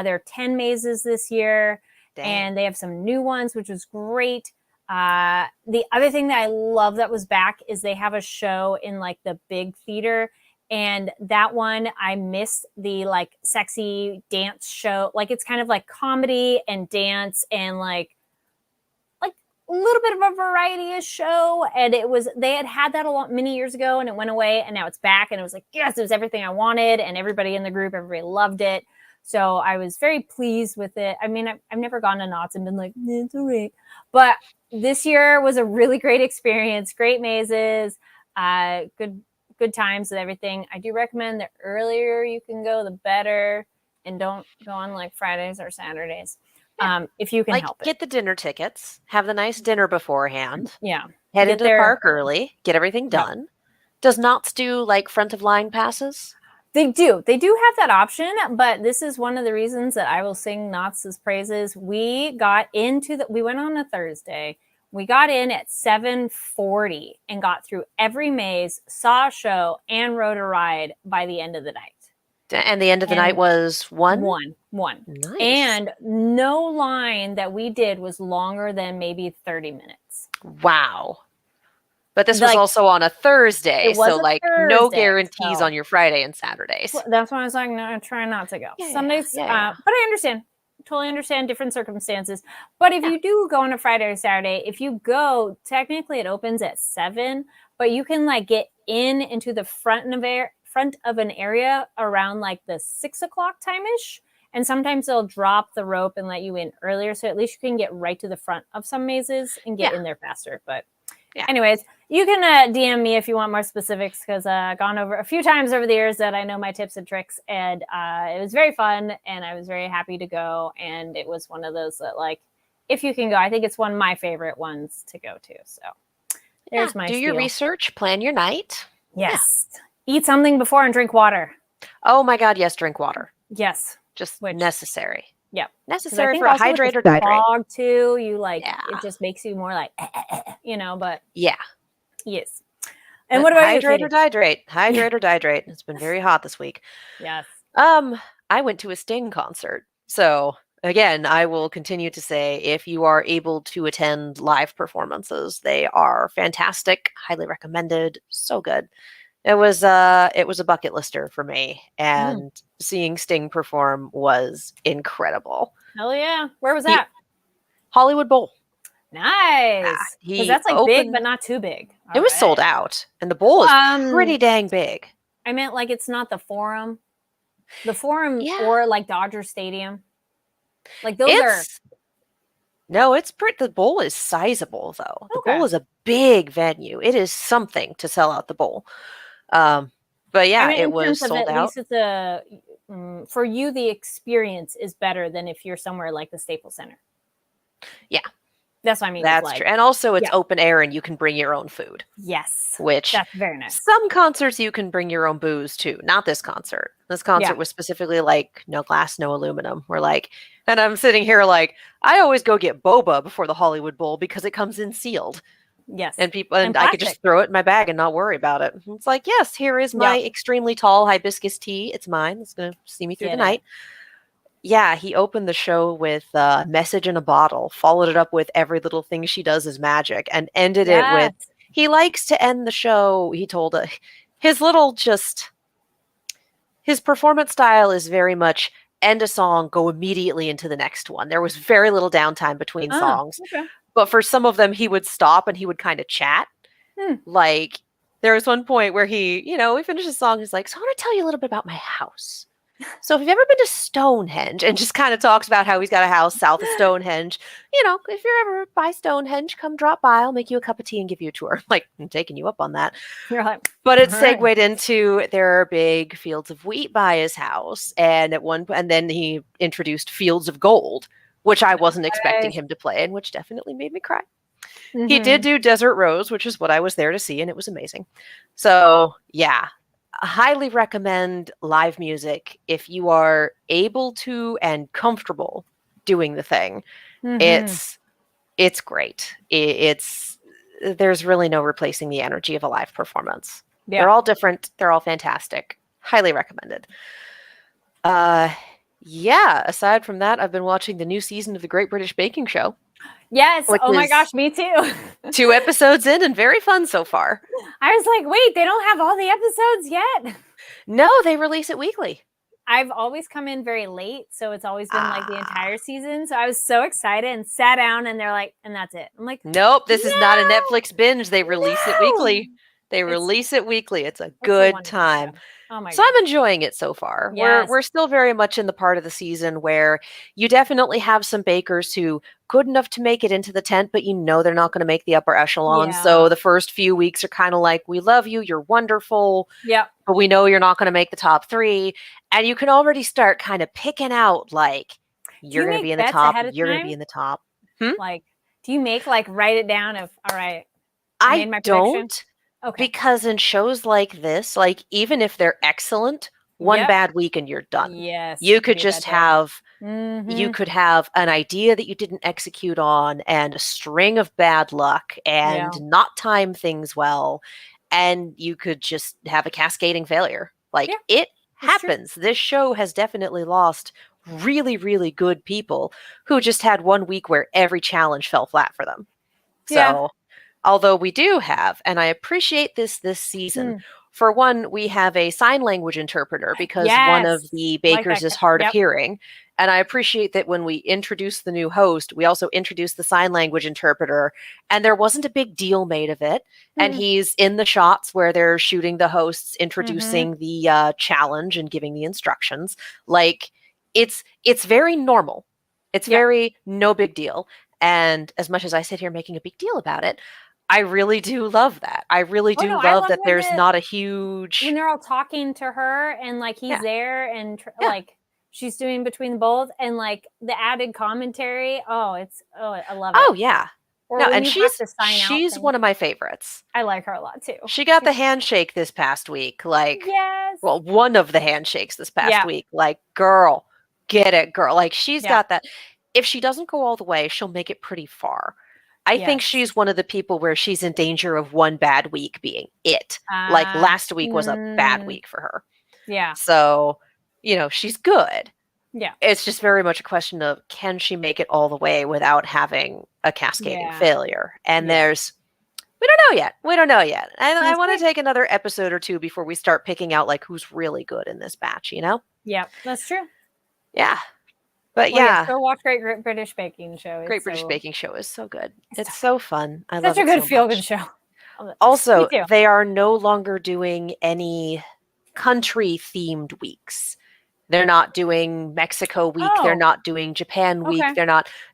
There are 10 mazes this year. Dang. And they have some new ones, which was great. The other thing that I love that was back is they have a show in like the big theater, and that one I missed the like sexy dance show. Like it's kind of like comedy and dance and like a little bit of a variety show. And they had that many years ago and it went away and now it's back. And it was like, yes, it was everything I wanted. And everybody in the group, everybody loved it. So I was very pleased with it. I mean, I've never gone to Knott's and been like, it's all right. But this year was a really great experience. Great mazes, good times and everything. I do recommend the earlier you can go, the better. And don't go on like Fridays or Saturdays. If you can help it.
Get the dinner tickets, have the nice dinner beforehand.
Yeah.
Head into the park early, get everything done. Yep. Does Knott's do like front of line passes?
They do. They do have that option, but this is one of the reasons that I will sing Knott's praises. We went on a Thursday. We got in at 7:40 and got through every maze, saw a show, and rode a ride by the end of the night.
And the end of the night was 1?
1.
Nice.
And no line that we did was longer than maybe 30 minutes.
Wow. But this was also on a Thursday, so like Thursday, no guarantees on your Friday and Saturdays.
Well, that's why I was like, no, I'm trying not to go. Sundays, but I understand. Totally understand different circumstances. But if you do go on a Friday or Saturday, if you go, technically it opens at 7, but you can like get into the front of an area around like the 6 o'clock time-ish. And sometimes they'll drop the rope and let you in earlier. So at least you can get right to the front of some mazes and get in there faster. But anyways, you can DM me if you want more specifics because I've gone over a few times over the years that I know my tips and tricks. And it was very fun and I was very happy to go. And it was one of those that like, if you can go, I think it's one of my favorite ones to go to. So there's my
Do your research, plan your night.
Yes. Eat something before and drink water.
Oh my God, yes, drink water.
Yes.
Just necessary.
Yep.
Necessary for a hydrate or dihydrate.
Fog too, you like it just makes you more like but yes. And what about
hydrate or dihydrate? Hydrate or dihydrate. It's been very hot this week.
Yes.
I went to a Sting concert. So again, I will continue to say if you are able to attend live performances, they are fantastic, highly recommended, so good. It was a bucket lister for me, and seeing Sting perform was incredible.
Hell yeah! Where was that?
Hollywood Bowl.
Nice. Because that's like big, but not too big.
It was sold out, and the bowl is pretty dang big.
I meant like it's not the Forum, or like Dodger Stadium. Like those are.
No, it's pretty. The bowl is sizable, though. The bowl is a big venue. It is something to sell out the bowl. But yeah,
I mean,
it
in
was
terms of
sold
at
out.
least it's a for you, the experience is better than if you're somewhere like the Staples Center.
Yeah,
That's what I mean. With
that's
like,
true. And also it's
yeah.
open air and you can bring your own food,
yes,
which
that's very nice.
some concerts you can bring your own booze too. Not this concert. This concert
Yeah.
was specifically like no glass, no aluminum. We're like, and I'm sitting here like, I always go get boba before the Hollywood Bowl because it comes in sealed.
Yes.
And people
And
and I could
plastic.
just throw it in my bag and not worry about it. It's like, yes, here is my
Yep.
extremely tall hibiscus tea. It's mine. It's gonna see me through
Get
the night.
it.
Yeah, he opened the show with Message in a Bottle, followed it up with Every Little Thing She Does Is Magic, and ended it with,
Yes.
he likes to end the show, he told his little just, his performance style is very much end a song, go immediately into the next one. There was very little downtime between
Ah,
songs,
okay.
but for some of them, he would stop and he would kind of chat.
Hmm.
Like, there was one point where we finished the song, he's like, so I want to tell you a little bit about my house. So if you've ever been to Stonehenge, and just kind of talks about how he's got a house south of Stonehenge, if you're ever by Stonehenge, come drop by. I'll make you a cup of tea and give you a tour. Like, I'm taking you up on that.
You're like,
But it
all right.
segued into there are big fields of wheat by his house, and and then he introduced Fields of Gold, which I wasn't expecting him to play, and which definitely made me cry. He did do Desert Rose, which is what I was there to see, and it was amazing. So yeah, highly recommend live music if you are able to and comfortable doing the thing. It's great. There's really no replacing the energy of a live performance.
Yeah.
They're all different. They're all fantastic. Highly recommended. Yeah, aside from that, I've been watching the new season of the Great British Baking Show.
Yes.
Which
Oh my
is
gosh, me too.
2 episodes in and very fun so far.
I was like, wait, they don't have all the episodes yet.
No, they release it weekly.
I've always come in very late, so it's always been like the entire season. So I was so excited and sat down, and they're like, and that's it. I'm like,
nope, this is not a Netflix binge. They release it weekly. They release it weekly. It's a good time.
Oh my
so
God.
I'm enjoying it so far.
Yes.
We're still very much in the part of the season where you definitely have some bakers who good enough to make it into the tent, but they're not going to make the upper echelon.
Yeah.
So the first few weeks are kind of like, we love you, you're wonderful.
Yep.
But we know you're not going to make the top 3. And you can already start kind of picking out like, you're going to be in the top, you're going to be in the top.
Like, do you make like write it down of, all right,
I
made my
don't.
prediction? Okay.
Because in shows like this, like even if they're excellent, one bad week and you're done.
Yes.
You could just have
Mm-hmm.
you could have an idea that you didn't execute on and a string of bad luck and not time things well, and you could just have a cascading failure. Like it happens. This show has definitely lost really, really good people who just had one week where every challenge fell flat for them. So although we do have, and I appreciate this season, for one, we have a sign language interpreter because one of the bakers is hard of hearing. And I appreciate that when we introduced the new host, we also introduced the sign language interpreter, and there wasn't a big deal made of it. And he's in the shots where they're shooting the hosts, introducing the challenge and giving the instructions. Like it's very normal. It's very no big deal. And as much as I sit here making a big deal about it, I really do love that. I really do love that there's not a huge...
When they're all talking to her and like he's there and like she's doing between both and like the added commentary. I love it.
Oh, yeah.
Or
no, and
she's
one of my favorites.
I like her a lot too.
She got the handshake this past week. Like, well, one of the handshakes this past week. Like, girl, get it, girl. Like, she's got that. If she doesn't go all the way, she'll make it pretty far. I think she's one of the people where she's in danger of one bad week being it. Like last week was a bad week for her.
Yeah.
So, she's good.
Yeah.
It's just very much a question of, can she make it all the way without having a cascading failure? And we don't know yet. We don't know yet. I want to take another episode or 2 before we start picking out like who's really good in this batch,
Yeah, that's true.
Yeah. But
go watch Great British Baking Show.
Great British Baking Show is so good. It's so fun. I love it.
Such a good feel-good show.
Also, they are no longer doing any country-themed weeks. They're not doing Mexico week. They're not doing Japan week.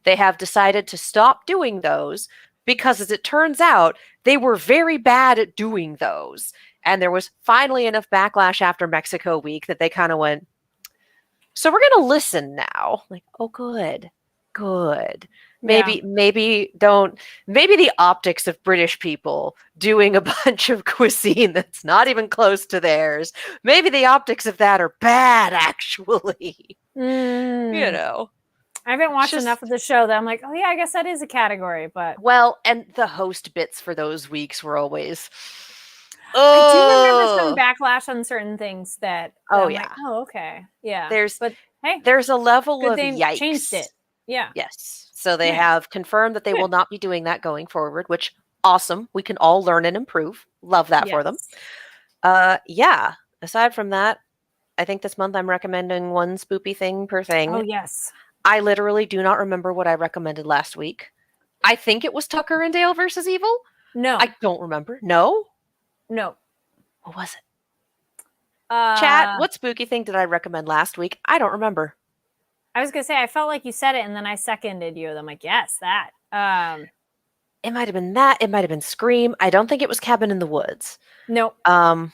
They have decided to stop doing those because, as it turns out, they were very bad at doing those. And there was finally enough backlash after Mexico week that they kind of went, so we're going to listen now. Like, oh, good. Maybe the optics of British people doing a bunch of cuisine that's not even close to theirs. Maybe the optics of that are bad, actually.
I haven't watched enough of the show that I'm like, oh yeah, I guess that is a category. But
and the host bits for those weeks were always.
I do remember some backlash on certain things that. Like, oh, okay, yeah. There's
a level of
they
yikes.
Changed it. Yeah.
Yes. So they have confirmed that they will not be doing that going forward, which awesome. We can all learn and improve. Love that for them. Aside from that, I think this month I'm recommending one spoopy thing per thing.
Oh, yes.
I literally do not remember what I recommended last week. I think it was Tucker and Dale versus Evil.
No.
I don't remember. No?
No.
What was it? Chat, what spooky thing did I recommend last week? I don't remember.
I was going to say, I felt like you said it, and then I seconded you. I'm like, yes, that.
It might have been that. It might have been Scream. I don't think it was Cabin in the Woods.
Nope.
Well,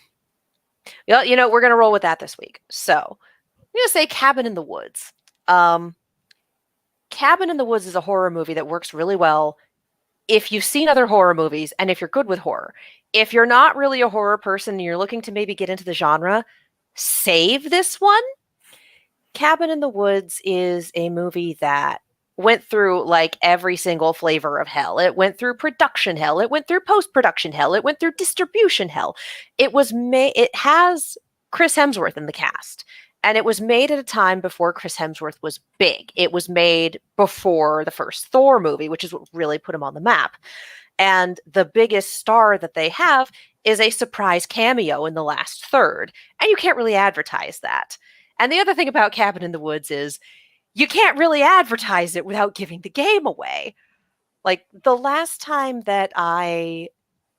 we're going to roll with that this week. So I'm going to say Cabin in the Woods. Cabin in the Woods is a horror movie that works really well if you've seen other horror movies and if you're good with horror. If you're not really a horror person and you're looking to maybe get into the genre, save this one. Cabin in the Woods is a movie that went through like every single flavor of hell. It went through production hell. It went through post-production hell. It went through distribution hell. It has Chris Hemsworth in the cast. And it was made at a time before Chris Hemsworth was big. It was made before the first Thor movie, which is what really put him on the map. And the biggest star that they have is a surprise cameo in the last third. And you can't really advertise that. And the other thing about Cabin in the Woods is you can't really advertise it without giving the game away. Like the last time that I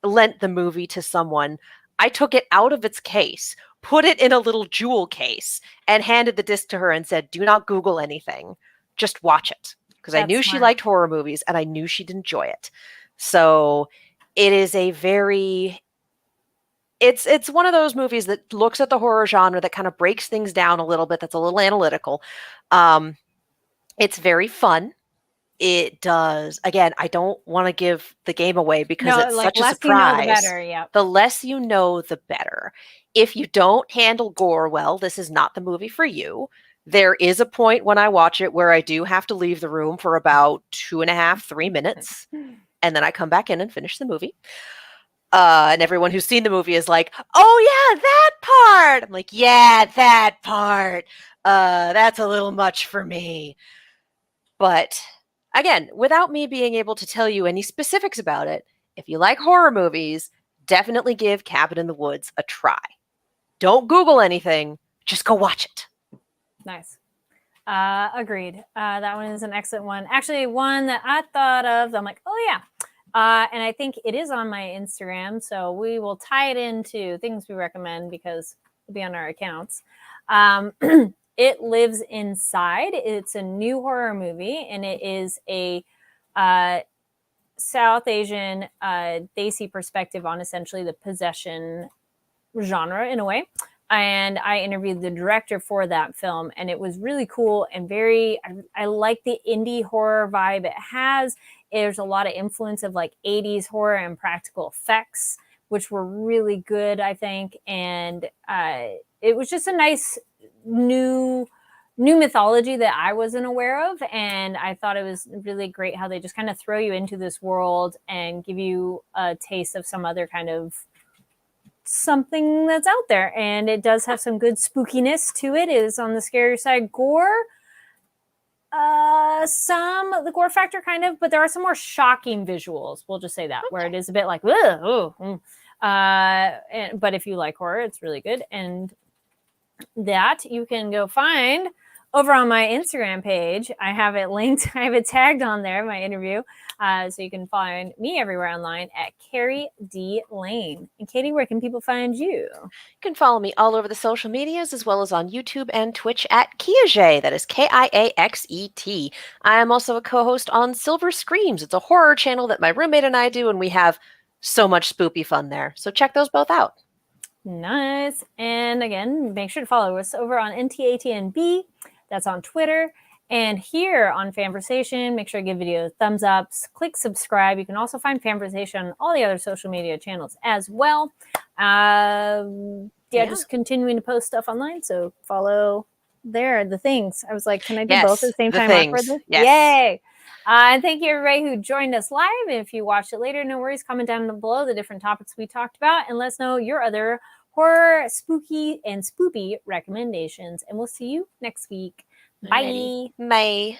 lent the movie to someone, I took it out of its case, put it in a little jewel case, and handed the disc to her and said, do not Google anything. Just watch it. Because I knew she liked horror movies and I knew she'd enjoy it. So it is a very... It's one of those movies that looks at the horror genre that kind of breaks things down a little bit. That's a little analytical. It's very fun. It does. Again, I don't want to give the game away because it's such a surprise.
You know, the better, yeah.
The less you know, the better. If you don't handle gore well, this is not the movie for you. There is a point when I watch it where I do have to leave the room for about 2.5, 3 minutes. And then I come back in and finish the movie. And everyone who's seen the movie is like, oh yeah, that part. I'm like, yeah, that part. That's a little much for me. But again, without me being able to tell you any specifics about it, if you like horror movies, definitely give Cabin in the Woods a try. Don't Google anything. Just go watch it.
Nice. Agreed. That one is an excellent one. Actually, one that I thought of, I'm like, oh yeah. And I think it is on my Instagram, so we will tie it into things we recommend because it'll be on our accounts. It Lives Inside. It's a new horror movie, and it is a South Asian Desi perspective on essentially the possession genre in a way. And I interviewed the director for that film, and it was really cool and I like the indie horror vibe it has. There's a lot of influence of like 80s horror and practical effects, which were really good, I think. And it was just a nice new mythology that I wasn't aware of. And I thought it was really great how they just kind of throw you into this world and give you a taste of some other kind of something that's out there. And it does have some good spookiness to it. It is on the scary side. Gore, the gore factor kind of, but there are some more shocking visuals. We'll just say that, where it is a bit like, but if you like horror, it's really good. And that you can go find over on my Instagram page. I have it linked. I have it tagged on there, my interview. So you can find me everywhere online at Carrie D. Lane. And Katie, where can people find you?
You can follow me all over the social medias as well as on YouTube and Twitch at Kiaxet. That is Kiaxet. I am also a co-host on Silver Screams. It's a horror channel that my roommate and I do, and we have so much spoopy fun there. So check those both out.
Nice. And again, make sure to follow us over on NTATNB. That's on Twitter. And here on Fanversation, make sure to give video thumbs ups, click subscribe. You can also find Fanversation on all the other social media channels as well. Just continuing to post stuff online. So follow there, the things. I was like, can I do both at the same time?
Things. Yes.
Yay. And thank you, everybody who joined us live. If you watched it later, no worries. Comment down below the different topics we talked about and let us know your other horror, spooky, and spoopy recommendations. And we'll see you next week. Bye.
Bye.